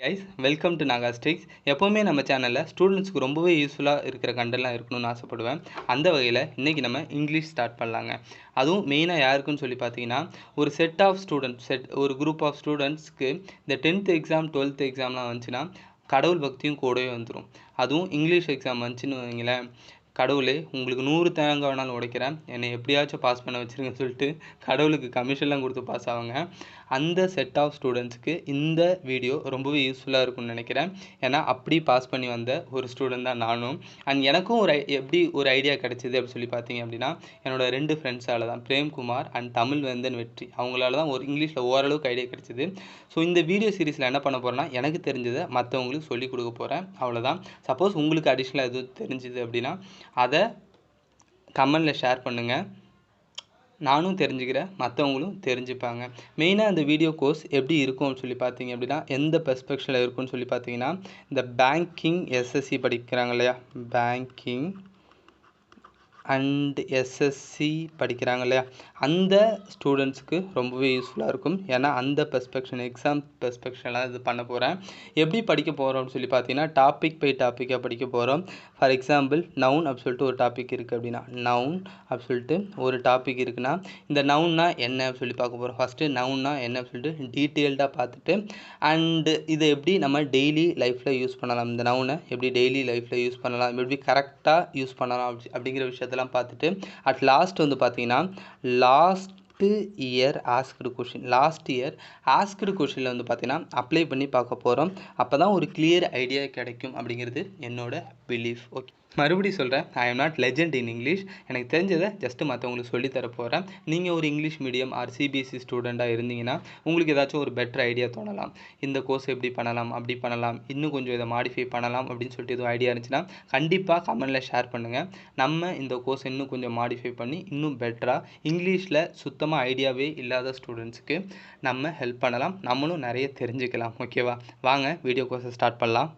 Guys welcome to நாகாஸ்டிக்ஸ். எப்போவுமே நம்ம சேனலில் ஸ்டூடெண்ட்ஸ்க்கு ரொம்பவே யூஸ்ஃபுல்லாக இருக்கிற கண்டென்ட்லாம் இருக்கணும்னு ஆசைப்படுவேன். அந்த வகையில் இன்றைக்கி நம்ம இங்கிலீஷ் ஸ்டார்ட் பண்ணலாங்க. அதுவும் மெயினாக யாருக்குன்னு சொல்லி பார்த்தீங்கன்னா, ஒரு செட் ஆஃப் ஸ்டூடெண்ட்ஸ் ஒரு குரூப் ஆஃப் ஸ்டூடெண்ட்ஸ்க்கு இந்த 10th எக்ஸாம் 12th எக்ஸாம்லாம் வந்துச்சுன்னா கடவுள் பக்தியும் கூடவே வந்துடும். அதுவும் இங்கிலீஷ் எக்ஸாம் வந்துச்சுன்னு வைங்களேன், கடவுளே உங்களுக்கு 100 தேங்காய் வேணாலும் உடைக்கிறேன், என்னை எப்படியாச்சும் பாஸ் பண்ண வச்சுருங்கன்னு சொல்லிட்டு கடவுளுக்கு கமிஷன்லாம் கொடுத்து பாஸ் ஆவாங்க. அந்த செட் ஆஃப் ஸ்டூடெண்ட்ஸ்க்கு இந்த வீடியோ ரொம்பவே யூஸ்ஃபுல்லாக இருக்கும்னு நினைக்கிறேன். ஏன்னா அப்படி பாஸ் பண்ணி வந்த ஒரு ஸ்டூடெண்ட் தான் நானும். அண்ட் எனக்கும் எப்படி ஒரு ஐடியா கிடச்சிது அப்படின்னு சொல்லி பார்த்தீங்க அப்படின்னா, என்னோட 2 ஃப்ரெண்ட்ஸால் தான், பிரேம்குமார் அண்ட் தமிழ்வேந்தன் வெற்றி, அவங்களால தான் ஒரு இங்கிலீஷில் ஓரளவுக்கு ஐடியா கிடச்சிது. ஸோ இந்த வீடியோ சீரிஸில் என்ன பண்ண போகிறேன்னா, எனக்கு தெரிஞ்சதை மற்றவங்களுக்கு சொல்லிக் கொடுக்க போகிறேன், அவ்வளோதான். சப்போஸ் உங்களுக்கு அடிஷ்னலாக எதுவும் தெரிஞ்சுது அப்படின்னா அதை கமெண்டில் ஷேர் பண்ணுங்கள். நானும் தெரிஞ்சுக்கிறேன், மற்றவங்களும் தெரிஞ்சுப்பாங்க. மெயினாக இந்த வீடியோ கோர்ஸ் எப்படி இருக்கும்னு சொல்லி பார்த்தீங்க அப்படின்னா, எந்த பெர்ஸ்பெக்டிவில் இருக்கும்னு சொல்லி பார்த்தீங்கன்னா, இந்த பேங்கிங் எஸ்எஸ்சி படிக்கிறாங்க இல்லையா, பேங்கிங் அண்ட் எஸ்எஸ்சி படிக்கிறாங்க இல்லையா, அந்த ஸ்டூடெண்ட்ஸ்க்கு ரொம்பவே யூஸ்ஃபுல்லாக இருக்கும். ஏன்னா அந்த எக்ஸாம் பெர்ஸ்பெக்ஷன்லாம் இது பண்ண போகிறேன். எப்படி படிக்க போகிறோம்னு சொல்லி பார்த்தீங்கன்னா, டாபிக் பை டாப்பிக்காக படிக்க போகிறோம். ஃபார் எக்ஸாம்பிள் நவுன் அப்படி சொல்லிட்டு ஒரு டாபிக் இருக்குது அப்படின்னா, நவுன் அப்படி சொல்லிட்டு ஒரு டாபிக் இருக்குன்னா, இந்த நவுன்னா என்ன அப்படி சொல்லி பார்க்க போகிறோம். ஃபஸ்ட்டு நவுன்னா என்ன அப்படி சொல்லிட்டு டீட்டெயில்டாக பார்த்துட்டு, அண்டு இதை எப்படி நம்ம டெய்லி லைஃப்பில் யூஸ் பண்ணலாம், இந்த நவுனை எப்படி டெய்லி லைஃப்பில் யூஸ் பண்ணலாம், எப்படி கரெக்டாக யூஸ் பண்ணலாம் அப்படிங்கிற விஷயத்தெல்லாம் பார்த்துட்டு, அட் லாஸ்ட் வந்து பார்த்தீங்கன்னா, லாஸ்ட் இயர் ஆஸ்க்டு கொஷினில் வந்து பார்த்தீங்கன்னா அப்ளை பண்ணி பார்க்க போகிறோம். அப்போ தான் ஒரு கிளியர் ஐடியா கிடைக்கும் அப்படிங்கிறது என்னோட பிலீஃப். ஓகே, மறுபடியும் சொல்கிறேன், I am not legend in English. எனக்கு தெரிஞ்சதை ஜஸ்ட்டு மற்றவங்களுக்கு சொல்லித்தர போகிறேன். நீங்கள் ஒரு இங்கிலீஷ் மீடியம் ஆர் சிபிஎஸ்சி ஸ்டூடெண்ட்டாக இருந்தீங்கன்னா உங்களுக்கு ஏதாச்சும் ஒரு பெட்டர் ஐடியா தோணலாம். இந்த கோர்ஸ் எப்படி பண்ணலாம், அப்படி பண்ணலாம், இன்னும் கொஞ்சம் இதை மாடிஃபை பண்ணலாம் அப்படின்னு சொல்லிட்டு எதுவும் ஐடியா இருந்துச்சுன்னா கண்டிப்பாக கமெண்டில் ஷேர் பண்ணுங்கள். நம்ம இந்த கோர்ஸ் இன்னும் கொஞ்சம் மாடிஃபை பண்ணி இன்னும் பெட்டராக இங்கிலீஷில் சுத்தமாக ஐடியாவே இல்லாத ஸ்டூடெண்ட்ஸுக்கு நம்ம ஹெல்ப் பண்ணலாம், நம்மளும் நிறைய தெரிஞ்சுக்கலாம். ஓகேவா, வாங்க வீடியோ கோர்ஸை ஸ்டார்ட் பண்ணலாம்.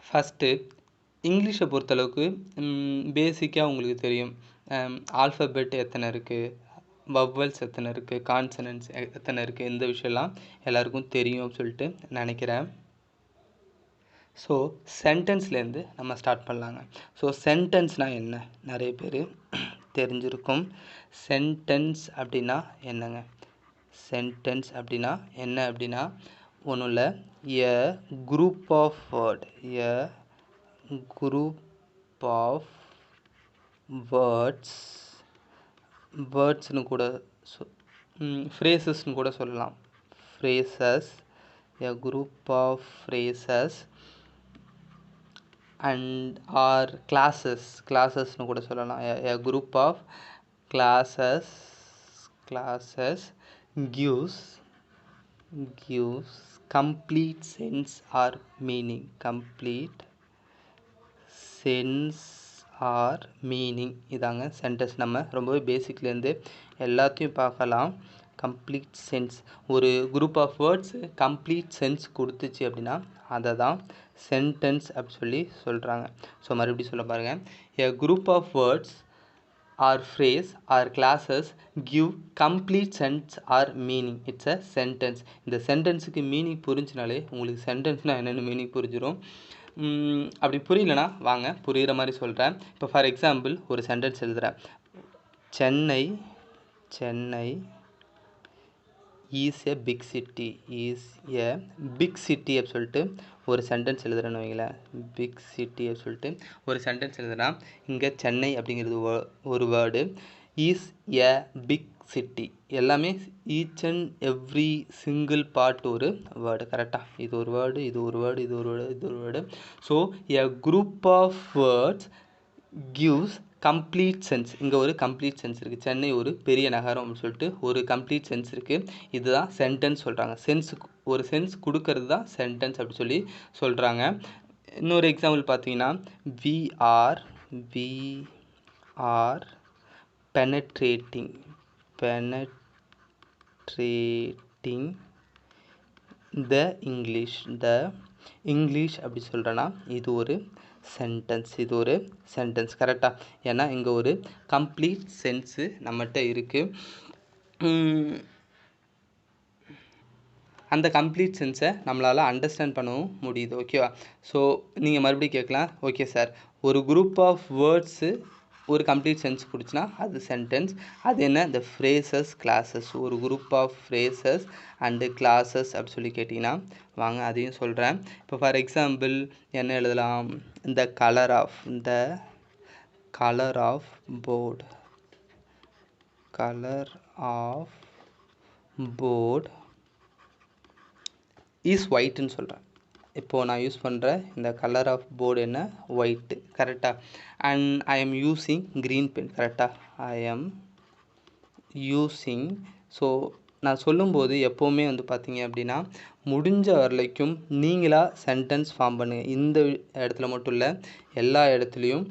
ஃபஸ்ட்டு இங்கிலீஷை பொறுத்தளவுக்கு பேசிக்காக உங்களுக்கு தெரியும், ஆல்ஃபபெட் எத்தனை இருக்குது, வவ்வல்ஸ் எத்தனை இருக்குது, கான்சனன்ட்ஸ் எத்தனை இருக்குது, இந்த விஷயம்லாம் எல்லாருக்கும் தெரியும் சொல்லிட்டு நினைக்கிறேன். ஸோ சென்டென்ஸ்லேருந்து நம்ம ஸ்டார்ட் பண்ணலாங்க. ஸோ சென்டென்ஸ்னால் என்ன, நிறைய பேர் தெரிஞ்சிருக்கும். சென்டென்ஸ் அப்படின்னா என்னங்க, சென்டென்ஸ் அப்படின்னா என்ன அப்படின்னா ஒன்றும் இல்லை, a group of word, a group of வேர்ட்ஸ்னு கூட ஃப்ரேசஸ்னு கூட சொல்லலாம். Phrases, a group of phrases and or கிளாஸஸ்னு கூட சொல்லலாம். A group of clauses gives complete sense or meaning, இதாங்க சென்டென்ஸ். நம்ம ரொம்பவே பேசிக்லேருந்து எல்லாத்தையும் பார்க்கலாம். கம்ப்ளீட் சென்ஸ், ஒரு group of words complete sense கொடுத்துச்சு அப்படின்னா அதை தான் சென்டென்ஸ் அப்படி சொல்லி சொல்கிறாங்க. ஸோ மறுபடியும் சொல்ல பாருங்கள், a group of words or phrase or clauses give complete sense or meaning, it's a sentence. இந்த சென்டென்ஸுக்கு மீனிங் புரிஞ்சினாலே உங்களுக்கு சென்டென்ஸ்னால் என்னென்னு மீனிங் புரிஞ்சிடும். அப்படி புரியலனா வாங்க புரிகிற மாதிரி சொல்கிறேன். இப்போ ஃபார் எக்ஸாம்பிள் ஒரு சென்டென்ஸ் எழுதுகிறேன், Chennai is a big city அப்படி சொல்லிட்டு ஒரு சென்டென்ஸ் எழுதுகிறேன்னு வைங்களேன். பிக் சிட்டி அப்படி சொல்லிட்டு ஒரு சென்டென்ஸ் எழுதுனா, இங்கே சென்னை அப்படிங்கிறது ஒரு word, is a big city எல்லாமே each and every single part ஒரு வேர்டு. கரெக்டாக, இது ஒரு வேர்டு, இது ஒரு வேர்டு, இது ஒரு வேர்டு, இது ஒரு word. So a group of words gives complete sense. இங்கே ஒரு கம்ப்ளீட் சென்ஸ் இருக்குது, சென்னை ஒரு பெரிய நகரம் அப்படின்னு சொல்லிட்டு ஒரு கம்ப்ளீட் சென்ஸ் இருக்குது. இதுதான் சென்டென்ஸ் சொல்கிறாங்க. ஒரு சென்ஸ் கொடுக்கறது தான் சென்டென்ஸ் அப்படி சொல்லி சொல்கிறாங்க. இன்னொரு எக்ஸாம்பிள் பார்த்தீங்கன்னா, we are penetrating the English அப்படி சொல்கிறேன்னா இது ஒரு சென்டென்ஸ். கரெக்டாக, ஏன்னா இங்கே ஒரு கம்ப்ளீட் சென்ஸு நம்மகிட்ட இருக்குது. அந்த கம்ப்ளீட் சென்ஸை நம்மளால் அண்டர்ஸ்டாண்ட் பண்ணவும் முடியுது. ஓகேவா? ஸோ நீங்கள் மறுபடியும் கேட்கலாம், ஓகே சார், ஒரு குரூப் ஆஃப் வேர்ட்ஸு ஒரு கம்ப்ளீட் சென்ஸ் கொடுச்சுன்னா அது சென்டென்ஸ். அது என்ன? இந்த ஃப்ரேசஸ், கிளாஸஸ். ஒரு group of phrases and clauses அப்படி சொல்லி கேட்டிங்கன்னா வாங்க அதையும் சொல்கிறேன். இப்போ ஃபார் எக்ஸாம்பிள் என்ன எழுதலாம்? இந்த colour of board, colour of board is ஒயிட்னு சொல்கிறேன். இப்போது நான் யூஸ் பண்ணுற இந்த கலர் ஆஃப் போர்டு என்ன? ஒயிட்டு. கரெக்டாக? And I am using green pen. கரெக்டாக? I am using. ஸோ நான் சொல்லும்போது எப்போவுமே வந்து பார்த்தீங்க அப்படின்னா முடிஞ்ச வரைக்கும் நீங்களாக சென்டென்ஸ் ஃபார்ம் பண்ணுங்கள். இந்த இடத்துல மட்டும் இல்லை, எல்லா இடத்துலையும்.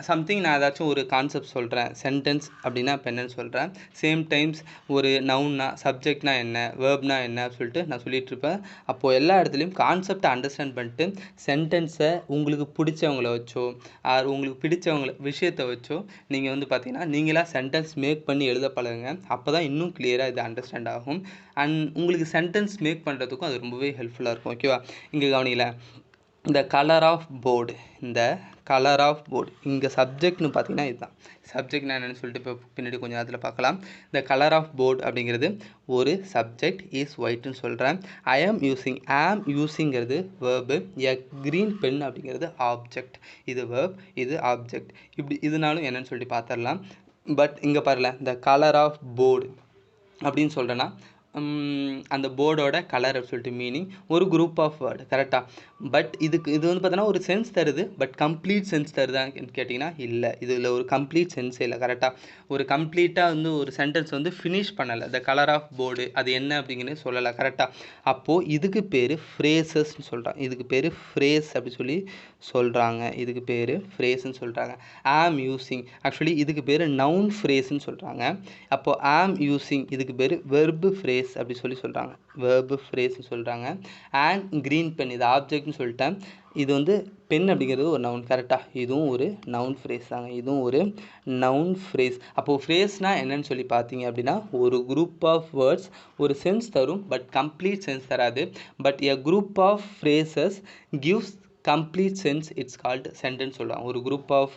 சம்திங் நான் ஏதாச்சும் ஒரு கான்செப்ட் சொல்கிறேன், சென்டென்ஸ் அப்படின்னா இப்போ என்னன்னு சொல்கிறேன். சேம் டைம்ஸ் ஒரு நவுன்னா, சப்ஜெக்ட்னா என்ன, வேர்ப்னா என்ன சொல்லிட்டு நான் சொல்லிகிட்ருப்பேன். அப்போது எல்லா இடத்துலையும் கான்செப்டை அண்டர்ஸ்டாண்ட் பண்ணிட்டு சென்டென்ஸை உங்களுக்கு பிடிச்சவங்கள வச்சோ உங்களுக்கு பிடிச்சவங்கள விஷயத்தை வச்சோ நீங்கள் வந்து பார்த்தீங்கன்னா நீங்களாக சென்டென்ஸ் மேக் பண்ணி எழுத பழகுங்க. அப்போ தான் இன்னும் கிளியராக இது அண்டர்ஸ்டாண்ட் ஆகும். அண்ட் உங்களுக்கு சென்டென்ஸ் மேக் பண்ணுறதுக்கும் அது ரொம்பவே ஹெல்ப்ஃபுல்லாக இருக்கும். ஓகேவா? இங்கே கவனிக்கல, இந்த கலர் ஆஃப் போர்டு, இந்த கலர் ஆஃப் போர்டு இங்கே சப்ஜெக்ட்னு பார்த்தீங்கன்னா இதுதான். சப்ஜெக்ட்னா என்னென்னு சொல்லிட்டு இப்போ பின்னாடி கொஞ்சம் நேரத்தில் பார்க்கலாம். இந்த கலர் ஆஃப் போர்டு அப்படிங்கிறது ஒரு சப்ஜெக்ட், இஸ் ஒயிட்னு சொல்கிறேன். ஐ ஆம் யூஸிங்கிறது வேர்பு, எ க்ரீன் பென் அப்படிங்கிறது ஆப்ஜெக்ட். இது வேர்ப், இது ஆப்ஜெக்ட். இப்படி இதனாலும் என்னென்னு சொல்லிட்டு பார்த்துடலாம். பட் இங்கே பாருல, இந்த கலர் ஆஃப் போர்டு அப்படின்னு சொல்கிறேன்னா அந்த போர்டோட கலர் அப்படின்னு சொல்லிட்டு மீனிங் ஒரு குரூப் ஆஃப் வேர்டு. கரெக்டாக? பட் இது வந்து பார்த்தோன்னா ஒரு சென்ஸ் தருது. பட் கம்ப்ளீட் சென்ஸ் தருதான்னு கேட்டிங்கன்னா இல்லை, இதில் ஒரு கம்ப்ளீட் சென்ஸே இல்லை. கரெக்டாக? ஒரு கம்ப்ளீட்டாக வந்து ஒரு சென்டென்ஸ் வந்து ஃபினிஷ் பண்ணலை. த கலர் ஆஃப் போர்டு அது என்ன அப்படிங்கிறது சொல்லலை. கரெக்டாக? அப்போது இதுக்கு பேர் ஃப்ரேசஸ்ன்னு சொல்கிறாங்க. இதுக்கு பேர் ஃப்ரேஸ் அப்படி சொல்லி சொல்கிறாங்க. இதுக்கு பேர் ஃப்ரேஸ்ன்னு சொல்கிறாங்க. ஆம் யூஸிங், ஆக்சுவலி இதுக்கு பேர் நவுன் ஃப்ரேஸ்ன்னு சொல்கிறாங்க. அப்போது ஆம் யூஸிங் இதுக்கு பேர் வெர்பு ஃப்ரேஸ் அப்படி சொல்லி சொல்கிறாங்க. வெர்பு ஃப்ரேஸ்ன்னு சொல்கிறாங்க. அண்ட் க்ரீன் பென் இது ஆப்ஜெக்ட்னு சொல்லிட்டேன். இது வந்து பென் அப்படிங்கிறது ஒரு நவுன். கரெக்டாக? இதுவும் ஒரு நவுன் ஃப்ரேஸ் தாங்க. இதுவும் ஒரு நவுன் ஃப்ரேஸ். அப்போது ஃப்ரேஸ்னால் என்னன்னு சொல்லி பார்த்தீங்க அப்படின்னா ஒரு குரூப் ஆஃப் வேர்ட்ஸ் ஒரு சென்ஸ் தரும், பட் கம்ப்ளீட் சென்ஸ் தராது. But a group of phrases gives complete sense, it's called sentence சொல்லுவாங்க. ஒரு குரூப் ஆஃப்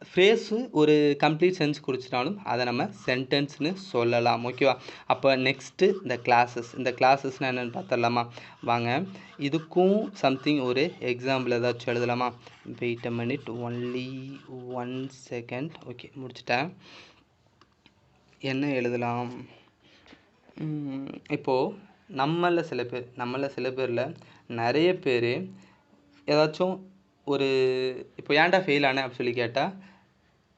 ஃப்ரேஸு ஒரு கம்ப்ளீட் சென்ஸ் குறிச்சினாலும் அதை நம்ம சென்டென்ஸ்னு சொல்லலாம். ஓகேவா? அப்போ நெக்ஸ்ட்டு இந்த கிளாஸஸ்னால் என்னென்னு பார்த்துடலாமா? வாங்க, இதுக்கும் சம்திங் ஒரு எக்ஸாம்பிள் ஏதாச்சும் எழுதலாமா? Wait a minute, only 1 second. Okay, முடிச்சிட்டேன். என்ன எழுதலாம்? இப்போது நம்மளில் சில பேரில் நிறைய பேர் ஏதாச்சும் ஒரு இப்போ ஏன்டா ஃபெயில் ஆனேன் அப்படி சொல்லி கேட்டால்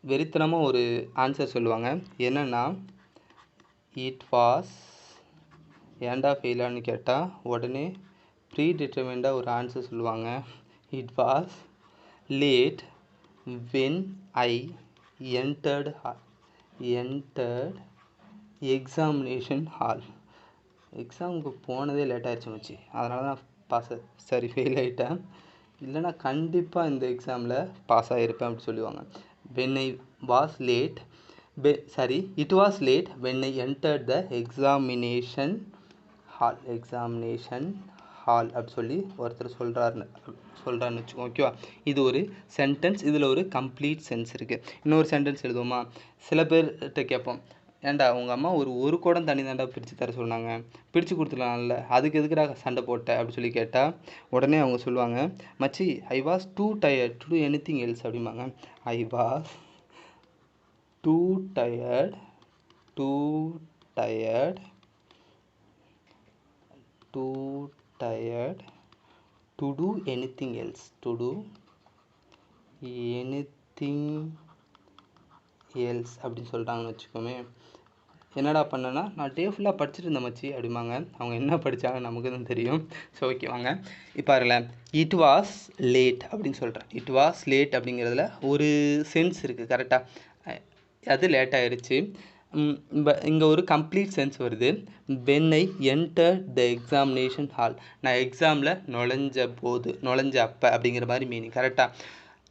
வெறித்தனமாக ஒரு ஆன்சர் சொல்லுவாங்க. என்னென்னா, இட் வாஸ், ஏன்டா ஃபெயில் ஆனு கேட்டால் உடனே ப்ரீ டிட்டர்மின்டாக ஒரு ஆன்சர் சொல்லுவாங்க. It was late when I entered examination hall. எக்ஸாமுக்கு போனதே லேட் ஆகிடுச்சு மச்சி, அதனால தான் ஃபெயில் ஆகிட்டேன். இல்லைனா கண்டிப்பாக இந்த எக்ஸாமில் பாஸ் ஆகிருப்பேன் அப்படி சொல்லுவாங்க. it was late when I entered the examination hall அப்படி சொல்லி ஒருத்தர் சொல்கிறாருன்னு வச்சுக்கோங்க. ஓகேவா? இது ஒரு சென்டென்ஸ். இதில் ஒரு கம்ப்ளீட் சென்ஸ் இருக்குது. இன்னொரு சென்டென்ஸ் எழுதுவோமா? சில பேர்கிட்ட கேட்போம், ஏன்டா உங்கள் அம்மா ஒரு குடம் தண்ணி தாண்டா பிரித்து தர சொன்னாங்க, பிரித்து கொடுத்துடலாம்ல, அதுக்கு எதுக்குடா சண்டை போட்ட அப்படி சொல்லி கேட்டால் உடனே அவங்க சொல்லுவாங்க, மச்சி I was too tired to do anything else அப்படிம்பாங்க. I was too tired to do anything else அப்படின்னு சொல்கிறாங்கன்னு வச்சுக்கோமே. என்னடா பண்ணேன்னா, நான் டே ஃபுல்லாக படிச்சுட்டு இருந்தேன் மச்சி அப்படிம்பாங்க. அவங்க என்ன படித்தாங்க நமக்கு தான் தெரியும். ஸோ ஓகே வாங்க, இப்போ அதில் இட் வாஸ் லேட் அப்படின்னு சொல்கிறேன். இட் வாஸ் லேட் அப்படிங்கிறதுல ஒரு சென்ஸ் இருக்குது. கரெக்டாக? அது லேட் ஆகிடுச்சு. இங்கே ஒரு கம்ப்ளீட் சென்ஸ் வருது. When I enter the examination hall, நான் எக்ஸாமில் நுழைஞ்ச அப்போ அப்படிங்கிற மாதிரி மீனிங். கரெக்டாக?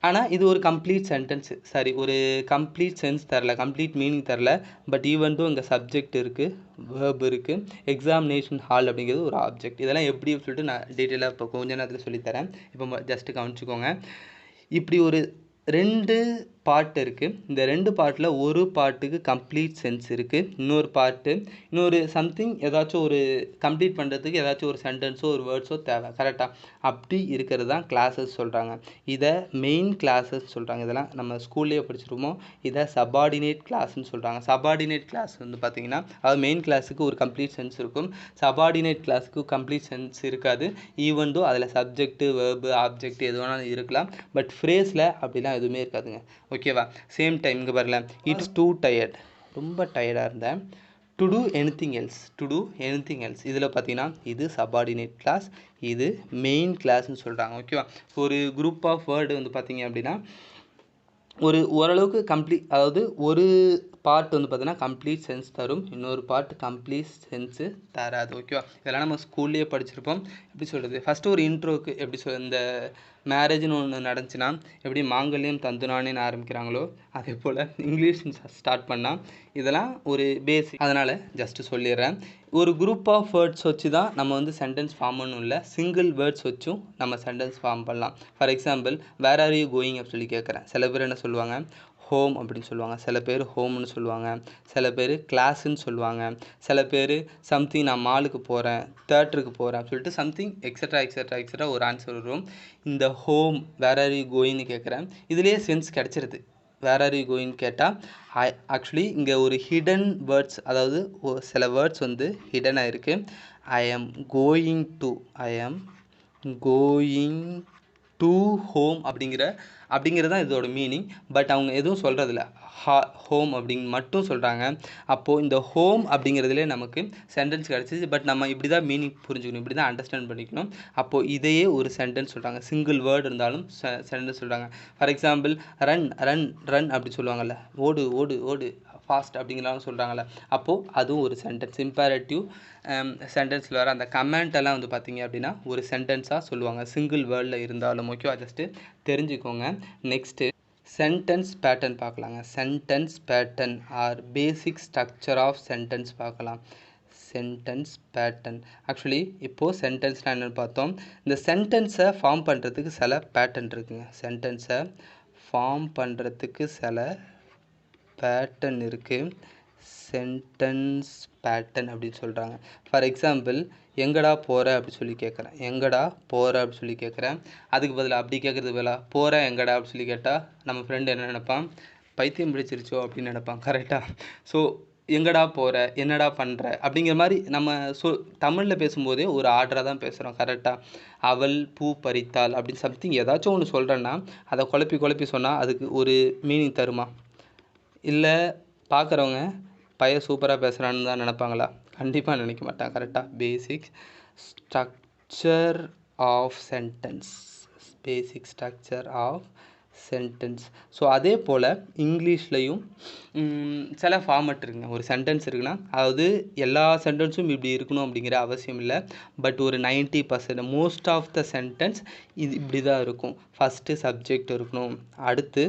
ஆனால் இது ஒரு கம்ப்ளீட் சென்டென்ஸ், சாரி ஒரு கம்ப்ளீட் சென்ஸ் தரல, கம்ப்ளீட் மீனிங் தரல. பட் ஈவன் தோ இங்கே சப்ஜெக்ட் இருக்குது, வேர்ப் இருக்குது, எக்ஸாமினேஷன் ஹால் அப்படிங்கிறது ஒரு ஆப்ஜெக்ட். இதெல்லாம் எப்படி சொல்லிட்டு நான் டீட்டெயிலாக இப்போ கொஞ்ச நேரத்தில் சொல்லித்தரேன். இப்போ ஜஸ்ட்டு கவனிச்சுக்கோங்க. இப்படி ஒரு 2 பார்ட் இருக்குது. இந்த 2 பார்ட்டில் ஒரு பார்ட்டுக்கு கம்ப்ளீட் சென்ஸ் இருக்குது, இன்னொரு சம்திங் ஏதாச்சும் ஒரு கம்ப்ளீட் பண்ணுறதுக்கு ஏதாச்சும் ஒரு சென்டென்ஸோ ஒரு வேர்ட்ஸோ தேவை. கரெக்டாக? அப்படி இருக்கிறது தான் கிளாஸஸ் சொல்கிறாங்க. இதை மெயின் கிளாஸஸ் சொல்கிறாங்க. இதெல்லாம் நம்ம ஸ்கூல்லேயே படிச்சிருப்போம். இதை சபார்டினேட் கிளாஸ்ன்னு சொல்கிறாங்க. சபார்டினேட் கிளாஸ் வந்து பார்த்திங்கன்னா, அதாவது மெயின் கிளாஸுக்கு ஒரு கம்ப்ளீட் சென்ஸ் இருக்கும், சபார்டினேட் கிளாஸுக்கு கம்ப்ளீட் சென்ஸ் இருக்காது. ஈவன் தோ அதில் சப்ஜெக்ட்டு, வேர்பு, ஆப்ஜெக்ட் எது வேணாலும் இருக்கலாம். பட் ஃப்ரேஸில் அப்படிலாம் எதுவுமே இருக்காதுங்க. ஓகேவா? சேம் டைம் இங்கே பாருல, இட்ஸ் டூ டயர்ட், ரொம்ப டயர்டாக இருந்தேன். டு டூ எனிதிங் எல்ஸ், இதில் பார்த்தீங்கன்னா இது சபார்டினேட் கிளாஸ், இது மெயின் கிளாஸ்ன்னு சொல்கிறாங்க. ஓகேவா? ஒரு குரூப் ஆஃப் வேர்டு வந்து பார்த்தீங்க அப்படின்னா ஓரளவுக்கு அதாவது ஒரு பார்ட் வந்து பார்த்தீங்கன்னா கம்ப்ளீட் சென்ஸ் தரும், இன்னொரு பார்ட் கம்ப்ளீட் சென்ஸு தராது. ஓகேவா? இதெல்லாம் நம்ம ஸ்கூல்லேயே படிச்சிருப்போம். எப்படி சொல்கிறது, ஃபஸ்ட்டு ஒரு இன்ட்ரோக்கு எப்படி இந்த மேரேஜ்னு ஒன்று நடந்துச்சுன்னா எப்படி மாங்கல்யம் தந்துனானேன்னு ஆரம்பிக்கிறாங்களோ அதே போல் இங்கிலீஷ் ஸ்டார்ட் பண்ணால் இதெல்லாம் ஒரு பேசிக். அதனால் ஜஸ்ட்டு சொல்லிடுறேன். ஒரு குரூப் ஆஃப் வேர்ட்ஸ் வச்சு தான் நம்ம வந்து சென்டென்ஸ் ஃபார்ம் பண்ணணும், இல்லை சிங்கிள் வேர்ட்ஸ் வச்சும் நம்ம சென்டென்ஸ் ஃபார்ம் பண்ணலாம். For example, where are you going அப்படின்னு சொல்லி கேட்குறேன். சில பேர் என்ன சொல்லுவாங்க, ஹோம் அப்படின்னு சொல்லுவாங்க, சில பேர் ஹோம்னு சொல்லுவாங்க, சில பேர் கிளாஸுன்னு சொல்லுவாங்க, சில பேர் சம்திங் நான் மாலுக்கு போகிறேன், தேட்டருக்கு போகிறேன் அப்படின்னு சொல்லிட்டு சம்திங் எக்ஸட்ரா ஒரு ஆன்சர் வரும். இந்த ஹோம், வேர் ஆர் யூ கோயிங்னு கேட்குறேன், இதுலேயே சென்ஸ் கிடச்சிருது. வேர் ஆர் யூ கோயிங் கேட்டால் ஆக்சுவலி இங்கே ஒரு ஹிடன் வேர்ட்ஸ், அதாவது சில வேர்ட்ஸ் வந்து ஹிடனாக இருக்குது. ஐ ஆம் கோயிங் டு ஹோம் அப்படிங்கிறது தான் இதோட மீனிங். பட் அவங்க எதுவும் சொல்கிறதில்ல, ஹோம் அப்படின்னு மட்டும் சொல்கிறாங்க. அப்போது இந்த ஹோம் அப்படிங்கிறதுலே நமக்கு சென்டென்ஸ் கிடச்சிச்சு. பட் நம்ம இப்படி தான் மீனிங் புரிஞ்சுக்கணும், இப்படி தான் அண்டர்ஸ்டாண்ட் பண்ணிக்கணும். அப்போது இதையே ஒரு சென்டென்ஸ் சொல்கிறாங்க, சிங்கிள் வேர்டு இருந்தாலும் சென்டென்ஸ் சொல்கிறாங்க. For example, run run run அப்படி சொல்லுவாங்கள்ல, ஓடு ஓடு ஓடு ஃபாஸ்ட் அப்படிங்கிறலாம் சொல்கிறாங்கல்ல, அப்போது அதுவும் ஒரு சென்டென்ஸ். இம்பேரட்டிவ் சென்டென்ஸில் வர அந்த கமெண்டெல்லாம் வந்து பார்த்திங்க அப்படின்னா ஒரு சென்டென்ஸாக சொல்லுவாங்க, சிங்கிள் வேர்டில் இருந்தாலும். ஓகேவா? ஜஸ்ட்டு தெரிஞ்சுக்கோங்க. நெக்ஸ்ட்டு சென்டென்ஸ் பேட்டர்ன் பார்க்கலாங்க. Sentence pattern or basic structure of sentence பார்க்கலாம். சென்டென்ஸ் பேட்டர்ன் ஆக்சுவலி இப்போது சென்டென்ஸ்னால் என்னென்னு பார்த்தோம். இந்த சென்டென்ஸை ஃபார்ம் பண்ணுறதுக்கு சில பேட்டர்ன் இருக்குங்க. சென்டென்ஸை ஃபார்ம் பண்ணுறதுக்கு சில பேட்டர்ன் இருக்குது. சென்டென்ஸ் பேட்டர்ன் அப்படின்னு சொல்கிறாங்க. ஃபார் எக்ஸாம்பிள், எங்கடா போகிற அப்படி சொல்லி கேட்குறேன். அதுக்கு பதிலாக அப்படி கேட்குறதுக்கு பதிலாக போகிறேன் எங்கடா அப்படி சொல்லி கேட்டால் நம்ம ஃப்ரெண்டு என்ன நினைப்பான், பைத்தியம் பிடிச்சிருச்சோ அப்படின்னு நினைப்பான். கரெக்டாக? ஸோ எங்கடா போகிற, என்னடா பண்ணுற அப்படிங்கிற மாதிரி நம்ம தமிழில் பேசும்போதே ஒரு ஆர்டராக தான் பேசுகிறோம். கரெக்டாக? அவள் பூ பறித்தாள் அப்படின்னு சம்திங் ஏதாச்சும் ஒன்று சொல்கிறேன்னா அதை குழப்பி சொன்னால் அதுக்கு ஒரு மீனிங் தருமா? இல்லை பார்க்குறவங்க பையன் சூப்பராக பேசுகிறான்னு தான் நினைப்பாங்களா? கண்டிப்பாக நினைக்க மாட்டாங்க. கரெக்டாக? Basic structure of sentence. So அதே போல் இங்கிலீஷ்லேயும் சில ஃபார்மட் இருக்குங்க. ஒரு சென்டென்ஸ் இருக்குன்னா அதாவது எல்லா சென்டென்ஸும் இப்படி இருக்கணும் அப்படிங்கிற அவசியம் இல்லை. பட் ஒரு 90% மோஸ்ட் ஆஃப் த சென்டென்ஸ் இது இப்படி தான் இருக்கும். ஃபஸ்ட்டு சப்ஜெக்ட் இருக்கணும், அடுத்து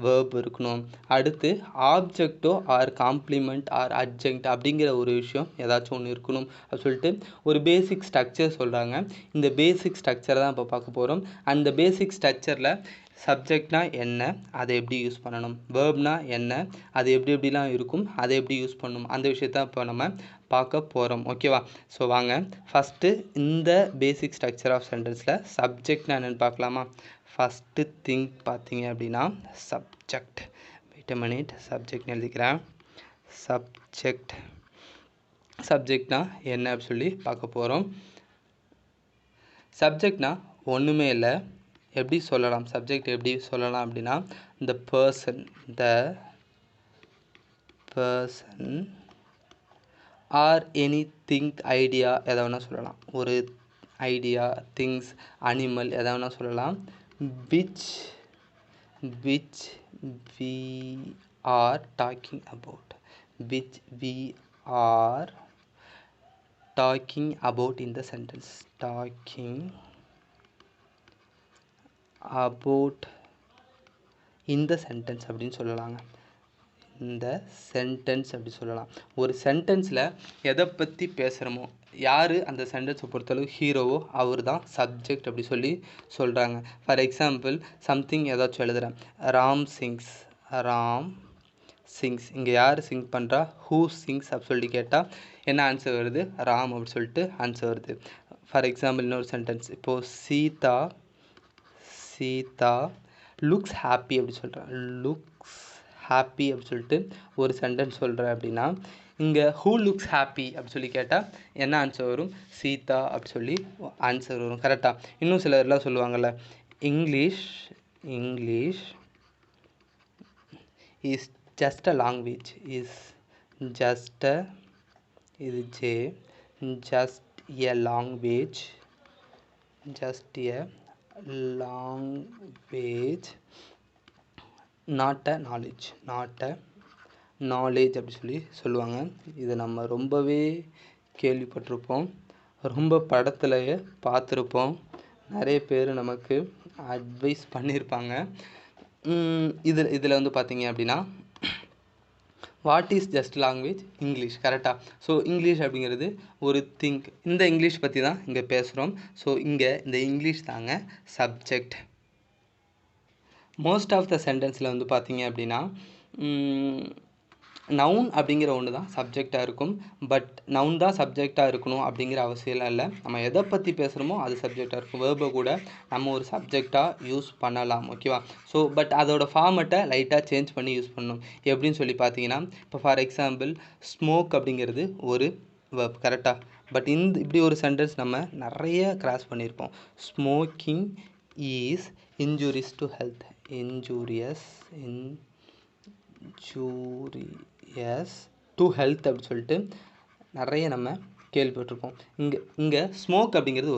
வேர்ப் இருக்கணும், அடுத்து ஆப்ஜெக்டோ ஆர் காம்ப்ளிமெண்ட் ஆர் அட்ஜெக்ட் அப்படிங்கிற ஒரு விஷயம் ஏதாச்சும் ஒன்று இருக்கணும் அப்படின்னு சொல்லிட்டு ஒரு பேசிக் ஸ்ட்ரக்சர் சொல்கிறாங்க. இந்த பேசிக் ஸ்ட்ரக்சரை தான் இப்போ பார்க்க போகிறோம். அந்த பேசிக் ஸ்ட்ரக்சரில் சப்ஜெக்ட்னா என்ன, அதை எப்படி யூஸ் பண்ணணும், வேர்ப்னா என்ன, அது எப்படிலாம் இருக்கும், அதை எப்படி யூஸ் பண்ணணும், அந்த விஷயத்த இப்போ நம்ம பார்க்க போகிறோம். ஓகேவா? ஸோ வாங்க ஃபஸ்ட்டு இந்த பேசிக் ஸ்ட்ரக்சர் ஆஃப் சென்டென்ஸில் சப்ஜெக்ட்னா என்னென்னு பார்க்கலாமா? ஃபஸ்ட்டு திங் பார்த்தீங்க அப்படின்னா சப்ஜெக்ட். வெயிட் அ மினிட், சப்ஜெக்ட்னு எழுதிக்கிறேன். சப்ஜெக்ட்னா என்ன அப்படின்னு சொல்லி பார்க்க போகிறோம். சப்ஜெக்ட்னா ஒன்றுமே இல்லை, எப்படி சொல்லலாம், சப்ஜெக்ட் எப்படி சொல்லலாம் அப்படின்னா the person or anything, idea எதை வேணால் சொல்லலாம். ஒரு ஐடியா, திங்ஸ், அனிமல் எதை வேணால் சொல்லலாம். which we are talking about in the sentence. Talking about இந்த சென்டென்ஸ் அப்படின்னு சொல்லலாங்க. இந்த சென்டென்ஸ் அப்படி சொல்லலாம். ஒரு சென்டென்ஸில் எதை பற்றி பேசுகிறோமோ, யார் அந்த சென்டென்ஸை பொறுத்தளவு ஹீரோவோ அவர் தான் சப்ஜெக்ட் அப்படி சொல்லி சொல்கிறாங்க. ஃபார் எக்ஸாம்பிள், சம்திங் ஏதாச்சும் எழுதுகிறேன், ராம் சிங்ஸ். ராம் சிங்ஸ், இங்கே யார் சிங் பண்ணுறா, ஹூ சிங்ஸ் அப்படி சொல்லி கேட்டால் என்ன ஆன்சர் வருது, ராம் அப்படி சொல்லிட்டு ஆன்சர் வருது. ஃபார் எக்ஸாம்பிள் இன்னொரு சென்டென்ஸ், இப்போது சீதா லுக்ஸ் ஹாப்பி அப்படி சொல்கிறேன். லுக்ஸ் ஹாப்பி அப்படி சொல்லிட்டு ஒரு சென்டென்ஸ் சொல்கிறேன் அப்படின்னா, இங்கே ஹூ லுக்ஸ் ஹாப்பி அப்படி சொல்லி கேட்டால் என்ன ஆன்சர் வரும், சீதா அப்படி சொல்லி ஆன்சர் வரும். கரெக்டாக. இன்னும் சிலர்லாம் சொல்லுவாங்கள்ல, English is just a language, is just a, இது ஜே, just a language, just a language, not a knowledge அப்படி சொல்லி சொல்லுவாங்க. இதை நம்ம ரொம்பவே கேள்விப்பட்டிருப்போம், ரொம்ப படத்துலையே பார்த்துருப்போம், நிறைய பேர் நமக்கு அட்வைஸ் பண்ணியிருப்பாங்க. இதில் வந்து பார்த்தீங்க அப்படின்னா, what is just language, English. கரெக்டாக. ஸோ இங்கிலீஷ் அப்படிங்கிறது ஒரு திங்க். இந்த இங்கிலீஷ் பற்றி தான் இங்கே பேசுகிறோம். ஸோ இங்கே இந்த இங்கிலீஷ் தாங்க சப்ஜெக்ட். மோஸ்ட் ஆஃப் த சென்டென்ஸில் வந்து பார்த்தீங்க அப்படின்னா, நவுன் அப்படிங்கிற ஒன்று தான் சப்ஜெக்டாக இருக்கும். பட் நவுன் தான் சப்ஜெக்டாக இருக்கணும் அப்படிங்கிற அவசியம்லாம் இல்லை. நம்ம எதை பற்றி பேசுகிறோமோ அது சப்ஜெக்டாக இருக்கும். வேர்பை கூட நம்ம ஒரு சப்ஜெக்டாக யூஸ் பண்ணலாம். ஓகேவா. ஸோ பட் அதோட ஃபார்மெட்டை லைட்டாக சேஞ்ச் பண்ணி யூஸ் பண்ணணும். எப்படின்னு சொல்லி பார்த்தீங்கன்னா, இப்போ ஃபார் எக்ஸாம்பிள், ஸ்மோக் அப்படிங்கிறது ஒரு வேர்ப். கரெக்டாக. பட் இப்படி ஒரு சென்டென்ஸ் நம்ம நிறைய கிராஸ் பண்ணியிருப்போம். Smoking is injurious to health. Injurious to health அப்படி சொல்லிட்டு நிறைய நம்ம கேள்விப்பட்டிருப்போம். இங்கே ஸ்மோக் அப்படிங்கிறது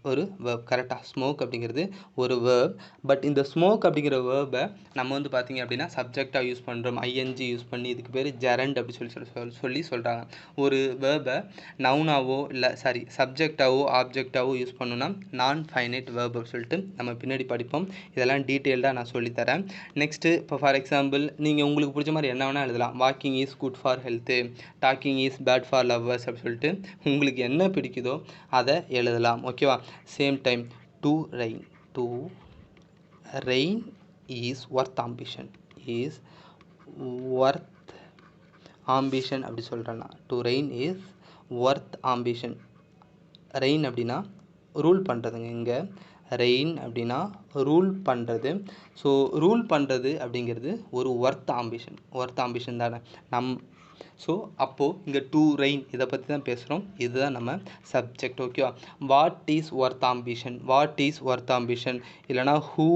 ஒரு வேர்ப். கரெக்டாக. ஸ்மோக் அப்படிங்கிறது ஒரு வேர்ப். பட் இந்த ஸ்மோக் அப்படிங்கிற வேர்பை நம்ம வந்து பார்த்திங்க அப்படின்னா சப்ஜெக்டாக யூஸ் பண்ணுறோம். ஐஎன்ஜி யூஸ் பண்ணி, இதுக்கு பேர் ஜெரண்ட் அப்படி சொல்லி சொல்கிறாங்க. ஒரு வேர்பை நவுனாவோ இல்லை சப்ஜெக்டாவோ ஆப்ஜெக்டாவோ யூஸ் பண்ணோன்னா நான் ஃபைனைட் வேர்ப் அப்படி சொல்லிட்டு நம்ம பின்னாடி படிப்போம். இதெல்லாம் டீட்டெயில்டாக நான் சொல்லித்தரேன். நெக்ஸ்ட்டு, இப்போ ஃபார் எக்ஸாம்பிள், நீங்கள் உங்களுக்கு பிடிச்ச மாதிரி என்ன வேணால் எழுதலாம். Walking is good for health, talking is bad for lovers அப்படி சொல்லிட்டு உங்களுக்கு என்ன பிடிக்குதோ அதை எழுதலாம். ஓகேவா. Same time, to reign is worth ambition. அப்படி சொல்கிறேன்னா, to reign is worth ambition. Reign அப்படின்னா ரூல் பண்ணுறதுங்க. இங்கே ரெயின் அப்படின்னா ரூல் பண்ணுறது. ஸோ ரூல் பண்ணுறது அப்படிங்கிறது ஒரு ஒர்த் ஆம்பிஷன் தானே. ஸோ அப்போது இங்கே டு ரெயின் இதை பற்றி தான் பேசுகிறோம். இதுதான் நம்ம சப்ஜெக்ட். ஓகேவா. வாட் இஸ் ஒர்த் ஆம்பிஷன் இல்லைனா ஹூ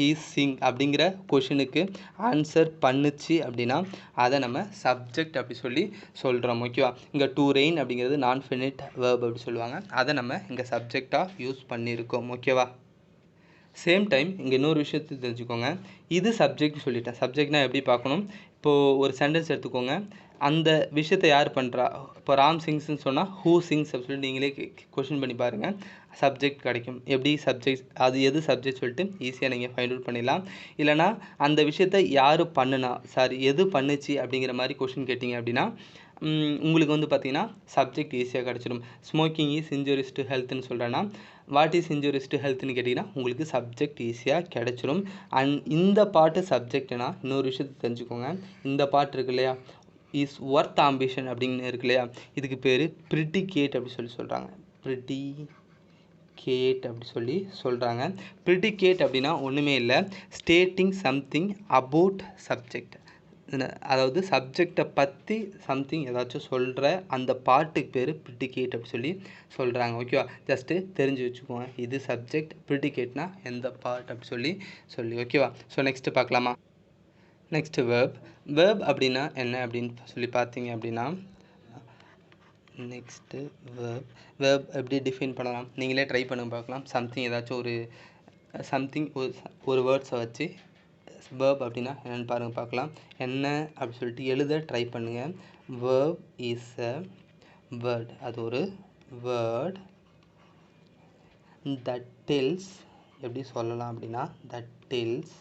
இஸ் சிங் அப்படிங்கிற கொஷினுக்கு ஆன்சர் பண்ணுச்சு அப்படின்னா அதை நம்ம சப்ஜெக்ட் அப்படி சொல்லி சொல்கிறோம். ஓகேவா. இங்கே டு ரெயின் அப்படிங்கிறது நான் ஃபைனைட் வேர்ப் அப்படி சொல்லுவாங்க. அதை நம்ம இங்கே சப்ஜெக்டாக யூஸ் பண்ணியிருக்கோம். ஓகேவா. சேம் டைம் இங்கே இன்னொரு விஷயத்தை தெரிஞ்சுக்கோங்க. இது சப்ஜெக்ட் சொல்லிட்டேன். சப்ஜெக்ட்னால் எப்படி பார்க்கணும், இப்போது ஒரு சென்டென்ஸ் எடுத்துக்கோங்க. அந்த விஷயத்தை யார் பண்ணுறா, இப்போ ராம் சிங்ஸ்ன்னு சொன்னால் ஹூ சிங்ஸ் அப்படின்னு சொல்லிட்டு நீங்களே கொஷின் பண்ணி பாருங்கள், சப்ஜெக்ட் கிடைக்கும். எப்படி சப்ஜெக்ட், அது எது சப்ஜெக்ட் சொல்லிட்டு ஈஸியாக நீங்கள் ஃபைண்ட் அவுட் பண்ணிடலாம். இல்லைனா அந்த விஷயத்தை யார் எது பண்ணுச்சு அப்படிங்கிற மாதிரி கொஷின் கேட்டிங்க அப்படின்னா உங்களுக்கு வந்து பார்த்தீங்கன்னா சப்ஜெக்ட் ஈஸியாக கிடச்சிடும். ஸ்மோக்கிங் இஸ் இன்ஜூரியஸ் டு ஹெல்த்னு சொல்கிறேன்னா வாட் இஸ் இன்ஜூரியஸ் டு ஹெல்த்னு கேட்டிங்கன்னா உங்களுக்கு சப்ஜெக்ட் ஈஸியாக கிடச்சிடும். அண்ட் இந்த பாட்டு சப்ஜெக்ட்னா இன்னொரு விஷயத்தை தெரிஞ்சுக்கோங்க. இந்த பாட்டு இருக்கு இல்லையா, இஸ் ஒர்த் ஆம்பிஷன் அப்படின்னு இருக்கு இல்லையா, இதுக்கு பேர் ப்ரிடிகேட் அப்படி சொல்கிறாங்க. ப்ரிடிகேட் அப்படி சொல்கிறாங்க. ப்ரிடிகேட் அப்படின்னா ஒன்றுமே இல்லை, ஸ்டேட்டிங் சம்திங் அபவுட் சப்ஜெக்ட். அதாவது சப்ஜெக்டை பற்றி சம்திங் ஏதாச்சும் சொல்கிற அந்த பாட்டுக்கு பேர் ப்ரிடிகேட் அப்படி சொல்கிறாங்க. ஓகேவா. ஜஸ்ட்டு தெரிஞ்சு வச்சுக்கோங்க, இது சப்ஜெக்ட், ப்ரிடிகேட்னா எந்த பார்ட் அப்படி சொல்லி ஓகேவா. ஸோ நெக்ஸ்ட்டு பார்க்கலாமா. நெக்ஸ்ட்டு வேர்ப் அப்படின்னா என்ன அப்படின்னு சொல்லி பார்த்தீங்க அப்படின்னா, நெக்ஸ்ட்டு வேர்ப் எப்படி டிஃபைன் பண்ணலாம் நீங்களே ட்ரை பண்ண பார்க்கலாம். ஏதாச்சும் ஒரு வேர்ட்ஸை வச்சு வேர்ப் அப்படின்னா என்னென்னு பார்க்கலாம். என்ன அப்படி சொல்லிட்டு எழுத ட்ரை பண்ணுங்கள். Verb is a word. அது ஒரு வேர்ட் தட் டெல்ஸ், எப்படி சொல்லலாம் அப்படின்னா, that டெல்ஸ்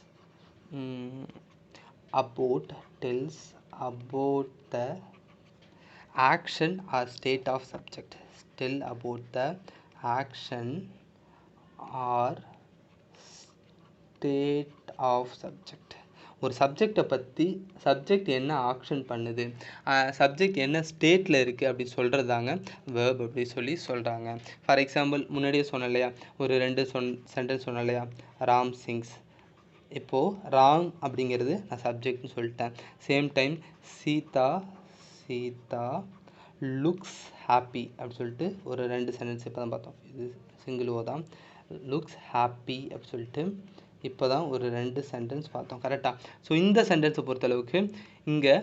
about tells about the action or state of subject. Tell about the action or state of subject. ஒரு சப்ஜெக்டை பற்றி சப்ஜெக்ட் என்ன ஆக்ஷன் பண்ணுது, சப்ஜெக்ட் என்ன ஸ்டேட்டில் இருக்குது அப்படி சொல்கிறதாங்க வேர்ப் அப்படி சொல்லி சொல்கிறாங்க. ஃபார் எக்ஸாம்பிள் முன்னாடியே சொன்னேன் இல்லையா, ஒரு 2 சென்டென்ஸ் சொன்னேன் இல்லையா, ராம் சிங்ஸ். இப்போது ராம் அப்படிங்கிறது நான் சப்ஜெக்ட்னு சொல்லிட்டேன். Same time Sita looks happy அப்படி சொல்லிட்டு ஒரு 2 சென்டென்ஸ் இப்போ தான் பார்த்தோம். இது சிங்கிள் ஓ தான். லுக்ஸ் ஹாப்பி அப்படி சொல்லிட்டு இப்போ தான் ஒரு 2 சென்டென்ஸ் பார்த்தோம். கரெக்டாக? ஸோ இந்த சென்டென்ஸை பொறுத்தளவுக்கு இங்கே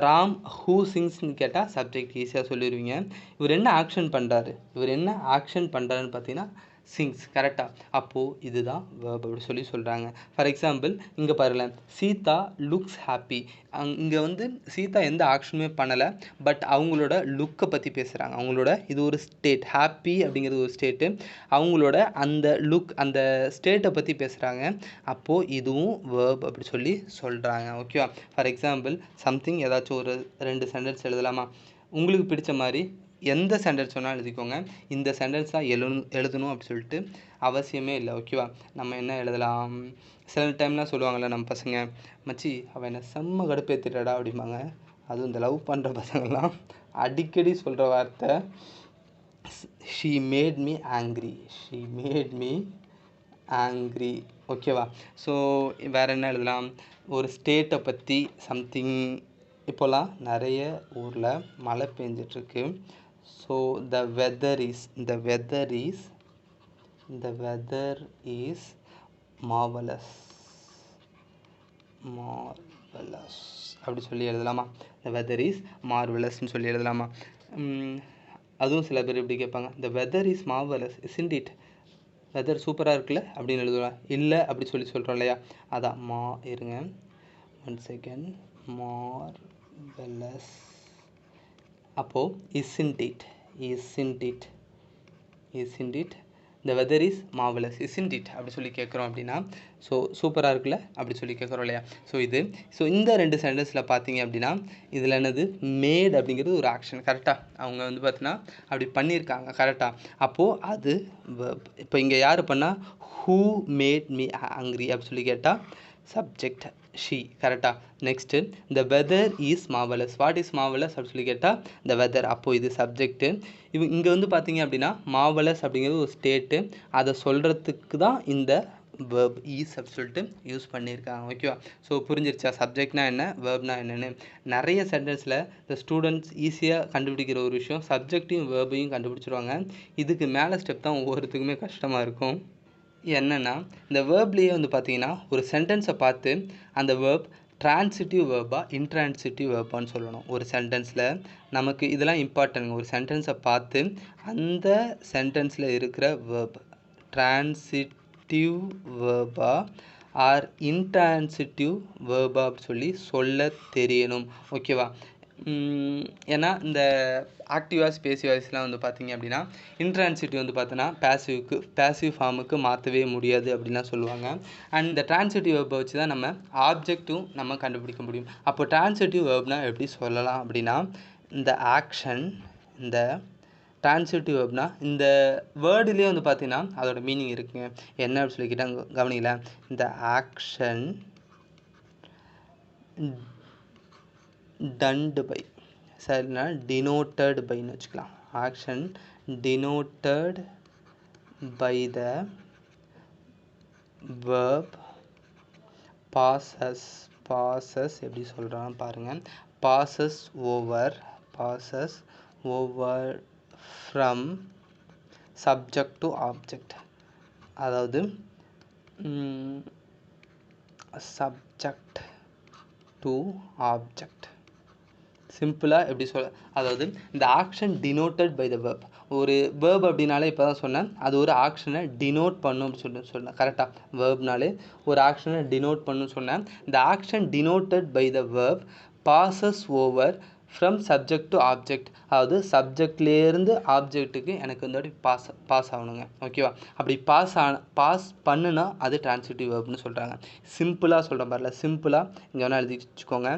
ராம் ஹூ சிங்ஸ்ன்னு கேட்டால் சப்ஜெக்ட் ஈஸியாக சொல்லிடுவீங்க. இவர் என்ன ஆக்ஷன் பண்ணுறாருன்னு பார்த்தீங்கன்னா சிங்ஸ். கரெக்டாக? அப்போது இதுதான் வேர்ப் அப்படி சொல்கிறாங்க. ஃபார் எக்ஸாம்பிள் இங்கே பாருங்களேன், சீதா லுக்ஸ் ஹாப்பி. இங்கே வந்து சீதா எந்த ஆக்ஷனுமே பண்ணலை, பட் அவங்களோட லுக்கை பற்றி பேசுகிறாங்க. அவங்களோட இது ஒரு ஸ்டேட், ஹாப்பி அப்படிங்கிறது ஒரு ஸ்டேட்டு, அவங்களோட அந்த லுக் அந்த ஸ்டேட்டை பற்றி பேசுகிறாங்க. அப்போது இதுவும் வேர்ப் அப்படி சொல்கிறாங்க. ஓகேவா? ஃபார் எக்ஸாம்பிள் சம்திங் ஏதாச்சும் ஒரு 2 சென்டென்ஸ் எழுதலாமா? உங்களுக்கு பிடிச்ச மாதிரி எந்த சென்டென்ஸ் வேணாலும் எழுதிக்கோங்க. இந்த சென்டென்ஸ் தான் எழுதணும் அப்படி சொல்லிட்டு அவசியமே இல்லை. ஓகேவா? நம்ம என்ன எழுதலாம், சில டைம்லாம் சொல்லுவாங்கள்ல நம்ம பசங்க, மச்சி அவன் என்ன செம்ம கடுப்பேற்றிட்டடா அப்படிம்பாங்க. அதுவும் இந்த லவ் பண்ணுற பசங்கள்லாம் அடிக்கடி சொல்கிற வார்த்தை ஷீ மேட் மீ ஆங்க்ரி. ஓகேவா? ஸோ வேறு என்ன எழுதலாம், ஒரு ஸ்டேட்டை பற்றி சம்திங். இப்போலாம் நிறைய ஊரில் மழை பெஞ்சிட்ருக்கு. So the weather is marvelous அப்படி சொல்லி எழுதலாமா? the weather is marvelousன்னு சொல்லி எழுதலாமா? அதுவும் சில பேர் இப்படி கேட்பாங்க, the weather is marvelous isn't it? Weather சூப்பராக இருக்குல்ல அப்படின்னு எழுதுவேன். இல்லை அப்படி சொல்கிறோம் இல்லையா, அதான் இருங்க 1 செகண்ட், marvelous. அப்போது isn't it the weather is marvelous isn't it அப்படி சொல்லி கேட்குறோம் அப்படின்னா, ஸோ சூப்பராக இருக்குல்ல அப்படி சொல்லி கேட்குறோம் இல்லையா. ஸோ இந்த 2 சென்டென்ஸில் பார்த்தீங்க அப்படின்னா இதில் என்னது, மேட் அப்படிங்கிறது ஒரு ஆக்ஷன். கரெக்டாக? அவங்க வந்து பார்த்தீங்கன்னா அப்படி பண்ணியிருக்காங்க. கரெக்டாக? அப்போது அது வேர்ப். இப்போ இங்கே யார் பண்ணால், ஹூ மேட் மீ ஆங்க்ரி அப்படி சொல்லி கேட்டால் சப்ஜெக்ட் ஷீ. கரெக்டாக? Next the weather is marvellous. What is marvellous அப்படி சொல்லி கேட்டால் த வெதர். அப்போது இது சப்ஜெக்ட்டு. இங்கே வந்து பார்த்தீங்க அப்படின்னா மார்வலஸ் அப்படிங்கிறது ஒரு ஸ்டேட்டு, அதை சொல்கிறதுக்கு தான் இந்த வேர்ப் ஈஸ் அப்படி சொல்லிட்டு யூஸ் பண்ணியிருக்காங்க. ஓகேவா? ஸோ புரிஞ்சிருச்சா சப்ஜெக்ட்னா என்ன, வேர்ப்னா என்னென்னு? நிறைய சென்டென்ஸில் இந்த ஸ்டூடெண்ட்ஸ் ஈஸியாக கண்டுபிடிக்கிற ஒரு விஷயம் சப்ஜெக்டையும் வேர்பையும் கண்டுபிடிச்சிருவாங்க. இதுக்கு மேலே ஸ்டெப் தான் ஒவ்வொருத்துக்குமே கஷ்டமாக இருக்கும். என்னென்னா இந்த வேர்ப்லேயே வந்து பார்த்தீங்கன்னா ஒரு சென்டென்ஸை பார்த்து அந்த வேர்ப் ட்ரான்சிட்டிவ் வேர்பா இன்ட்ரான்சிட்டிவ் வேர்பான்னு சொல்லணும். ஒரு சென்டென்ஸில் நமக்கு இதெல்லாம் இம்பார்ட்டன்ட்ங்க. ஒரு சென்டென்ஸை பார்த்து அந்த சென்டென்ஸில் இருக்கிற வேர்ப் ட்ரான்சிட்டிவ் வேர்பா ஆர் இன்ட்ரான்சிட்டிவ் வேர்பா அப்படி சொல்ல தெரியணும். ஓகேவா? ஏன்னா இந்த ஆக்டிவ் வாய்ஸ் பேசிவ் வாய்ஸ்லாம் வந்து பார்த்தீங்க அப்படின்னா இன்ட்ரான்சிட்டிவ் வந்து பார்த்தோன்னா பேசிவ் ஃபார்முக்கு மாற்றவே முடியாது அப்படின்லாம் சொல்லுவாங்க. அண்ட் இந்த ட்ரான்சிட்டிவ் வேர்பை வச்சு தான் நம்ம ஆப்ஜெக்ட்டும் நம்ம கண்டுபிடிக்க முடியும். அப்போ ட்ரான்சிட்டிவ் வேர்ப்னா எப்படி சொல்லலாம் அப்படின்னா, இந்த ஆக்ஷன், இந்த ட்ரான்சிட்டிவ் வேர்ப்னா இந்த வேர்டுலேயே வந்து பார்த்தீங்கன்னா அதோட மீனிங் இருக்குங்க. என்ன அப்படி சொல்லிக்கிட்டாங்க கவனிக்கல, இந்த ஆக்ஷன் டன்டு பை, சரினா டினோட்டட் பைன்னு வச்சுக்கலாம். Action denoted by the verb passes எப்படி சொல்கிறான்னு பாருங்கள். Passes over from subject to object. அதாவது சப்ஜெக்ட் டு ஆப்ஜெக்ட். சிம்பிளாக எப்படி அதாவது இந்த action denoted by the verb. ஒரு வேர்ப் அப்படின்னாலே இப்போ தான் சொன்னேன், அது ஒரு ஆக்ஷனை டினோட் பண்ணும் அப்படின்னு சொன்னேன். கரெக்டாக? வேர்ப்னாலே ஒரு ஆக்ஷனை டினோட் பண்ணுன்னு சொன்னேன். இந்த action denoted by the verb passes over from subject to object, அதாவது சப்ஜெக்ட்லேருந்து ஆப்ஜெக்ட்டுக்கு எனக்கு வந்து பாஸ் ஆகணுங்க. ஓகேவா? அப்படி பாஸ் பண்ணுனா அது ட்ரான்சிட்டிவ் வேர்ப்னு சொல்கிறாங்க. சிம்பிளாக சொல்கிற மாதிரில சிம்பிளாக இங்கே வேணால் எழுதி வச்சுக்கோங்க.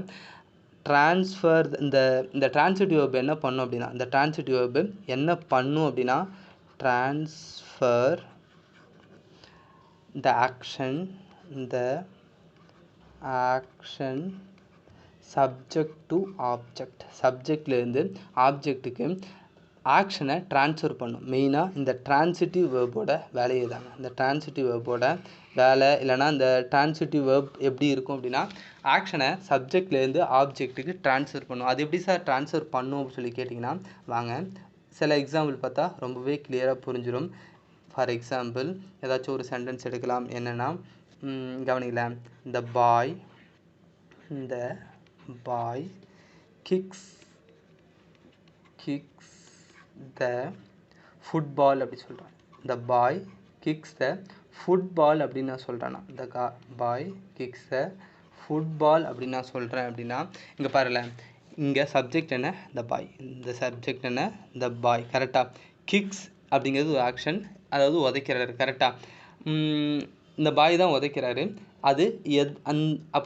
ட்ரான்ஸ்ஃபர் இந்த ட்ரான்சிட்டிவ் வேர்ப் என்ன பண்ணும் அப்படின்னா, இந்த ட்ரான்சிட்டிவ் வேர்பு என்ன பண்ணும் அப்படின்னா, transfer the action subject to object, சப்ஜெக்ட்லேருந்து ஆப்ஜெக்ட்டுக்கு ஆக்ஷனை ட்ரான்ஸ்ஃபர் பண்ணும். மெயினாக இந்த ட்ரான்சிட்டிவ் வேர்போட வேலையே தாங்க. இந்த ட்ரான்சிட்டிவ் வேர்போட வேலை இல்லைனா இந்த ட்ரான்சிட்டிவ் வேர்ப் எப்படி இருக்கும் அப்படின்னா, ஆக்ஷனை சப்ஜெக்ட்லேருந்து ஆப்ஜெக்ட்டுக்கு ட்ரான்ஸ்ஃபர் பண்ணும். அது எப்படி சார் ட்ரான்ஸ்ஃபர் பண்ணும் அப்படின்னு சொல்லி கேட்டிங்கன்னா, வாங்க சில எக்ஸாம்பிள் பார்த்தா ரொம்பவே கிளியராக புரிஞ்சிடும். ஃபார் எக்ஸாம்பிள் ஏதாச்சும் ஒரு சென்டென்ஸ் எடுக்கலாம். என்னென்னா, கவனிங்களேன், the boy kicks the football அப்படி சொல்கிறான். the boy kicks the football அப்படின்னு நான் சொல்கிறேன்னா, the boy kicks the football அப்படின்னு நான் சொல்கிறேன் அப்படின்னா, இங்கே பாருல, இங்கே சப்ஜெக்ட் என்ன, the boy, இந்த சப்ஜெக்ட் என்ன, the boy. கரெக்டாக? கிக்ஸ் அப்படிங்கிறது ஒரு ஆக்ஷன், அதாவது உதைக்கிறாரு. கரெக்டாக? இந்த பாய் தான் உதைக்கிறாரு. அது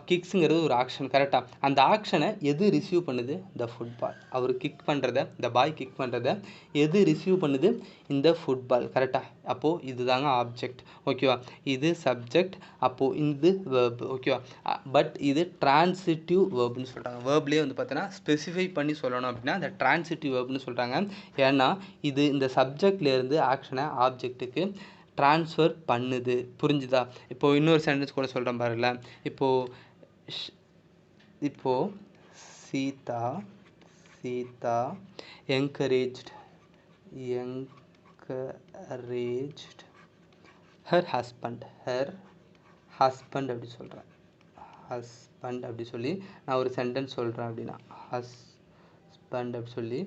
கிக்ஸுங்கிறது ஒரு ஆக்ஷன். கரெக்டாக? அந்த ஆக்ஷனை எது ரிசீவ் பண்ணுது? இந்த ஃபுட்பால். அவர் கிக் பண்ணுறத, இந்த பாய் கிக் பண்ணுறத எது ரிசீவ் பண்ணுது? இந்த ஃபுட்பால். கரெக்டாக? அப்போது இது தாங்க ஆப்ஜெக்ட். ஓகேவா? இது சப்ஜெக்ட், அப்போது இது வேர்பு. ஓகேவா? பட் இது ட்ரான்சிட்டிவ் வேர்புன்னு சொல்கிறாங்க. வேர்ப்லேயே வந்து பார்த்தீங்கன்னா ஸ்பெசிஃபை பண்ணி சொல்லணும் அப்படின்னா இந்த ட்ரான்சிட்டிவ் வேர்புன்னு சொல்கிறாங்க. ஏன்னா இது இந்த சப்ஜெக்ட்லேருந்து ஆக்ஷனை ஆப்ஜெக்ட்டுக்கு ட்ரான்ஸ்ஃபர் பண்ணுது. புரிஞ்சுதா? இப்போது இன்னொரு சென்டென்ஸ் கூட சொல்கிறேன் பாருங்கள. இப்போது சீதா என்கரேஜ்ட் ஹர் ஹஸ்பண்ட் அப்படி சொல்கிறேன். ஹஸ்பண்ட் அப்படி சொல்லி நான் ஒரு சென்டென்ஸ் சொல்கிறேன் அப்படின்னா, ஹஸ்பண்ட் அப்படி சொல்லி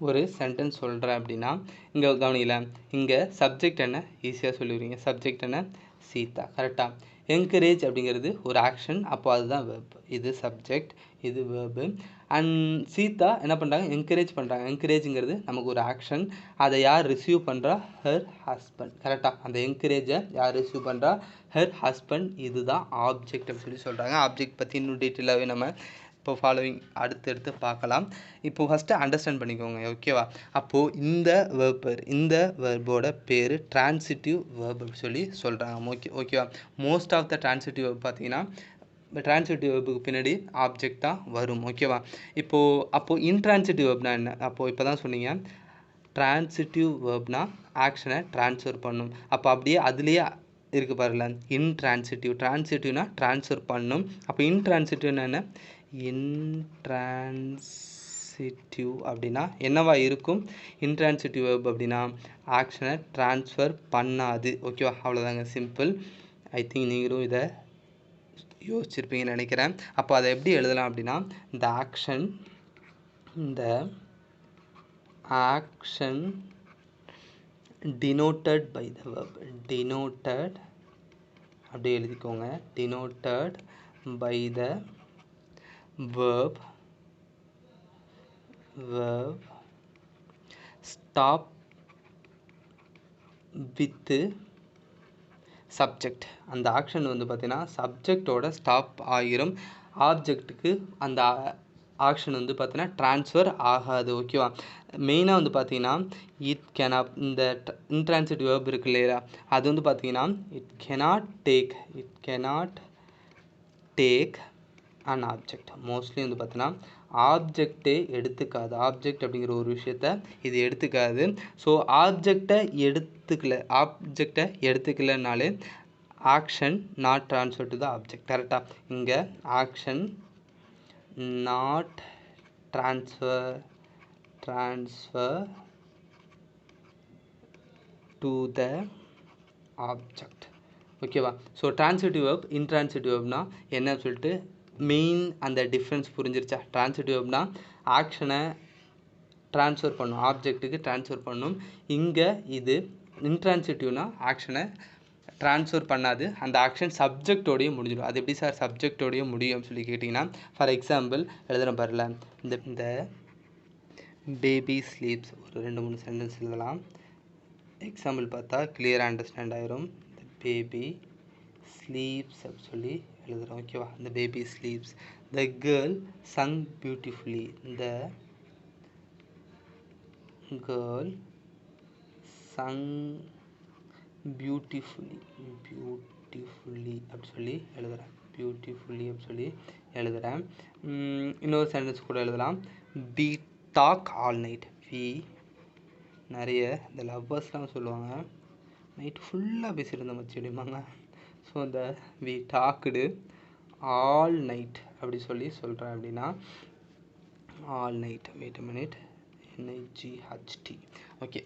ஒரு சென்டென்ஸ் சொல்கிறேன் அப்படின்னா, இங்கே கவனிக்கல, இங்கே சப்ஜெக்ட் என்ன ஈஸியாக சொல்லிடுவீங்க. சப்ஜெக்ட் என்ன? சீதா. கரெக்டாக? என்கரேஜ் அப்படிங்கிறது ஒரு ஆக்ஷன், அப்போ அதுதான் வேர்ப். இது சப்ஜெக்ட், இது வேர்பு. அண்ட் சீதா என்ன பண்ணுறாங்க? என்கரேஜ் பண்ணுறாங்க. என்கரேஜுங்கிறது நமக்கு ஒரு ஆக்ஷன். அதை யார் ரிசீவ் பண்ணுறா? Her husband. கரெக்டாக? அந்த என்கரேஜை யார் ரிசீவ் பண்ணுறா? Her husband. இதுதான் ஆப்ஜெக்ட் அப்படின்னு சொல்லி சொல்கிறாங்க. ஆப்ஜெக்ட் பற்றி இன்னும் டீட்டெயிலாகவே நம்ம இப்போ ஃபாலோவிங் அடுத்தடுத்து பார்க்கலாம். இப்போது ஃபஸ்ட்டு அண்டர்ஸ்டாண்ட் பண்ணிக்கோங்க. ஓகேவா? அப்போது இந்த வேர்போட பேர் ட்ரான்சிட்டிவ் வேர்ப் அப்படி சொல்லி சொல்கிறாங்க. ஓகேவா? Most of the transitive verb பார்த்தீங்கன்னா, ட்ரான்சிட்டிவ் வேர்புக்கு பின்னாடி ஆப்ஜெக்ட் தான் வரும். ஓகேவா? அப்போது இன்ட்ரான்சிட்டிவ் வேர்ப்னா என்ன? அப்போது இப்போ தான் சொன்னீங்க, ட்ரான்சிட்டிவ் வேர்ப்னா ஆக்ஷனை ட்ரான்ஸ்ஃபர் பண்ணும். அப்போ அப்படியே அதுலேயே இருக்குது பாருல, ட்ரான்சிட்டிவ்னா ட்ரான்ஸ்ஃபர் பண்ணும். அப்போ இன்ட்ரான்சிட்டிவ்னா என்ன? இன்ட்ரான்சிட்டிவ் அப்படின்னா என்னவா இருக்கும்? இன்ட்ரான்சிட்டிவ் வேர்ப் அப்படின்னா ஆக்ஷனை ட்ரான்ஸ்ஃபர் பண்ணாது. ஓகேவா? அவ்வளோதாங்க, சிம்பிள். ஐ திங்க் நீங்களும் இதை யோசிச்சிருப்பீங்கன்னு நினைக்கிறேன். அப்போ அதை எப்படி எழுதலாம் அப்படின்னா, இந்த action denoted by the verb, denoted அப்படியே எழுதிக்கோங்க, denoted by the verb stop with subject. அந்த ஆக்ஷன் வந்து பார்த்தீங்கன்னா சப்ஜெக்டோட ஸ்டாப் ஆகிரும். ஆப்ஜெக்ட்டுக்கு அந்த ஆக்ஷன் வந்து பார்த்தீங்கன்னா ட்ரான்ஸ்ஃபர் ஆகாது. ஓகேவா? மெயினாக வந்து பார்த்தீங்கன்னா இந்த இன்ட்ரான்சிட்டிவ் வேர்ப் இருக்கு இல்லையா, அது வந்து பார்த்தீங்கன்னா it cannot take an object. Mostly வந்து பார்த்தீங்கன்னா ஆப்ஜெக்டே எடுத்துக்காது. ஆப்ஜெக்ட் அப்படிங்கிற ஒரு விஷயத்த இது எடுத்துக்காது. ஸோ ஆப்ஜெக்டை எடுத்துக்கலனாலே action not transfer to the object. கரெக்டாக? இங்கே action not transfer to the object. ஓகேவா? ஸோ ட்ரான்சிட்டிவ் வேர்ப் இன்ட்ரான்சிட்டிவ் வேர்ப்னா என்ன சொல்லிட்டு மெயின் அந்த டிஃப்ரென்ஸ் புரிஞ்சிருச்சா? ட்ரான்சிட்டிவ் வேர்ப்னா ஆக்ஷனை ட்ரான்ஸ்ஃபர் பண்ணும், ஆப்ஜெக்ட்டுக்கு ட்ரான்ஸ்ஃபர் பண்ணும். இங்கே இது இன்ட்ரான்சிட்டிவ்னா ஆக்ஷனை ட்ரான்ஸ்ஃபர் பண்ணாது, அந்த ஆக்ஷன் சப்ஜெக்டோடயே முடிஞ்சிடும். அது எப்படி சார் சப்ஜெக்டோடயே முடியும்னு சொல்லி கேட்டிங்கன்னா, ஃபார் எக்ஸாம்பிள் எழுதுகிறேன் பாருல, இந்த பேபி ஸ்லீப்ஸ் ஒரு 2-3 சென்டென்ஸ் எழுதலாம். எக்ஸாம்பிள் பார்த்தா கிளியராக அண்டர்ஸ்டாண்ட் ஆயிரும். த பேபி ஸ்லீப்ஸ் அப்படி சொல்லி எழுதுகிறோம். ஓகேவா? இந்த baby sleeps. The girl sung beautifully. The girl sung beautifully அப்படி சொல்லி எழுதுகிறேன். பியூட்டிஃபுல்லி அப்படி சொல்லி எழுதுகிறேன். இன்னொரு சென்டென்ஸ் கூட எழுதலாம். We talk all night. We நிறைய இந்த லவ்வர்ஸ்லாம் சொல்லுவாங்க, நைட் ஃபுல்லாக பேசிட்டு இருந்த மச்சி அப்படிம்பாங்க. ஸோ இந்த வி டாக்டு ஆல் நைட் அப்படி சொல்லி சொல்கிறேன். அப்படின்னா all night, wait a minute, NIGHT. Okay,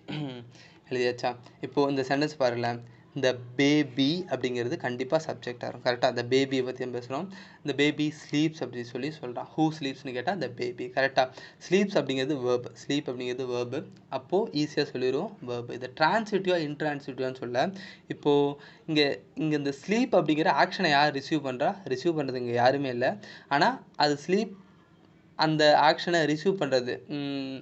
எழுதியாச்சா? இப்போது இந்த சென்டென்ஸ் பாருங்களேன். இந்த பேபி அப்படிங்கிறது கண்டிப்பாக சப்ஜெக்டாக இருக்கும். கரெக்டாக அந்த பேபியை பற்றி நம்ம பேசுகிறோம். இந்த பேபி ஸ்லீப்ஸ் அப்படின்னு சொல்லி சொல்கிறான். ஹூ ஸ்லீப்ஸ்னு கேட்டால் இந்த பேபி. கரெக்டாக ஸ்லீப்ஸ் அப்படிங்கிறது வேர்பு, ஸ்லீப் அப்படிங்கிறது வேர்பு. அப்போது ஈஸியாக சொல்லிடுவோம் வேர்பு. இதை டிரான்சிட்டிவாக இன்ட்ரான்சிட்டிவான்னு சொல்ல. இப்போது இங்கே இந்த ஸ்லீப் அப்படிங்கிற ஆக்ஷனை யார் ரிசீவ் பண்ணுறா? ரிசீவ் பண்ணுறது இங்கே யாருமே இல்லை. ஆனால் அது ஸ்லீப் அந்த ஆக்ஷனை ரிசீவ் பண்ணுறது,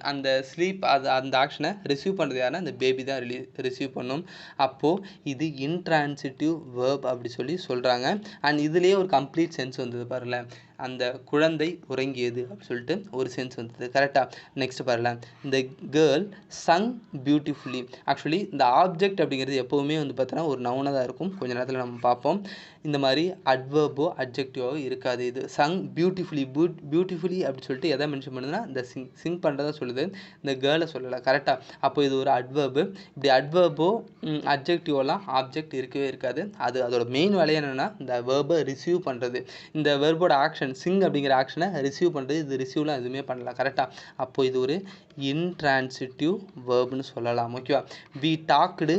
அந்த ஸ்லீப் அந்த ஆக்ஷனை ரிசீவ் பண்ணுறது யாருன்னா அந்த பேபி தான் ரிசீவ் பண்ணும். அப்போது இது இன்ட்ரான்சிட்டிவ் வேர்ப் அப்படி சொல்லி சொல்கிறாங்க. அண்ட் இதுலேயே ஒரு கம்ப்ளீட் சென்ஸ் வந்தது பாருங்களேன். அந்த குழந்தை உறங்கியது அப்படி சொல்லிட்டு ஒரு சென்ஸ் வந்தது. கரெக்டாக? நெக்ஸ்ட் பாருங்களேன். இந்த கேர்ள் சங் பியூட்டிஃபுல்லி. ஆக்சுவலி இந்த ஆப்ஜெக்ட் அப்படிங்கிறது எப்போவுமே வந்து பார்த்தோன்னா ஒரு நவுனாக தான் இருக்கும். கொஞ்ச நேரத்தில் நம்ம பார்ப்போம். இந்த மாதிரி அட்வர்போ அட்ஜெக்டிவோ இருக்காது. இது சங் பியூட்டிஃபுல்லி அப்படி சொல்லிட்டு எதை மென்ஷன் பண்ணுதுன்னா இந்த சிங் பண்ணுறதா சொல்லுது, இந்த கேர்ளை சொல்லலை. கரெக்டாக? அப்போ இது ஒரு அட்வர்பு. இப்படி அட்வர்போ அட்ஜெக்டிவோலாம் ஆப்ஜெக்ட் இருக்கவே இருக்காது. அதோட மெயின் வேலையை என்னென்னா இந்த வேர்பை ரிசீவ் பண்ணுறது. இந்த வேர்போட ஆக்ஷன் சிங் அப்படிங்கிற ஆக்ஷனை ரிசீவ் பண்ணுறது. இது ரிசீவ்லாம் எதுவுமே பண்ணல. கரெக்டாக? அப்போது இது ஒரு இன்ட்ரான்சிட்டிவ் வேர்ப்னு சொல்லலாம். ஓகேவா? We talked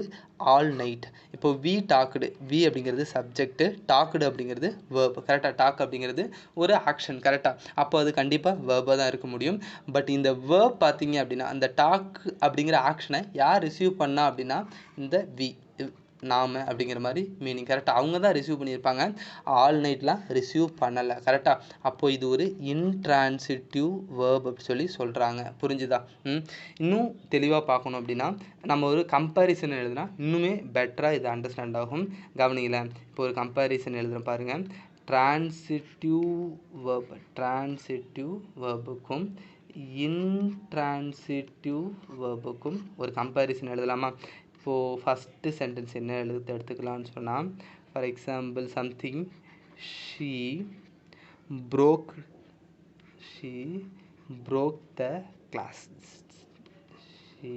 all night. இப்போ வி டாக்டு, வி அப்படிங்கிறது சப்ஜெக்ட், டாக்டு அப்படிங்கிறது வேர்ப். கரெக்டாக? டாக் அப்படிங்கிறது ஒரு ஆக்ஷன். கரெக்டாக? அப்போ அது கண்டிப்பாக வேர்பாக தான் இருக்க முடியும். பட் இந்த வேர்ப் பார்த்தீங்க அப்படின்னா அந்த டாக் அப்படிங்கிற ஆக்ஷனை யார் ரிசீவ் பண்ணா அப்படின்னா இந்த வி, நாம அப்படிங்கிற மாதிரி மீனிங். கரெக்டாக? அவங்க தான் ரிசீவ் பண்ணியிருப்பாங்க. ஆல் நைட்லாம் ரிசீவ் பண்ணலை. கரெக்டாக? அப்போது இது ஒரு இன்ட்ரான்சிட்டிவ் வேர்ப் அப்படி சொல்லி சொல்கிறாங்க. புரிஞ்சுதா? இன்னும் தெளிவாக பார்க்கணும் அப்படின்னா நம்ம ஒரு கம்பேரிசன் எழுதுனா இன்னுமே பெட்டராக இது அண்டர்ஸ்டாண்ட் ஆகும். கவனிங்கள, இப்போ ஒரு கம்பேரிசன் எழுதுகிறேன் பாருங்கள். டிரான்சிட்டிவ் வேர்புக்கும் இன்ட்ரான்சிட்டிவ் வேர்புக்கும் ஒரு கம்பேரிசன் எழுதலாமா? இப்போது ஃபஸ்ட்டு சென்டென்ஸ் என்ன எடுத்துக்கலாம்னு சொன்னால், for example something she broke the class. She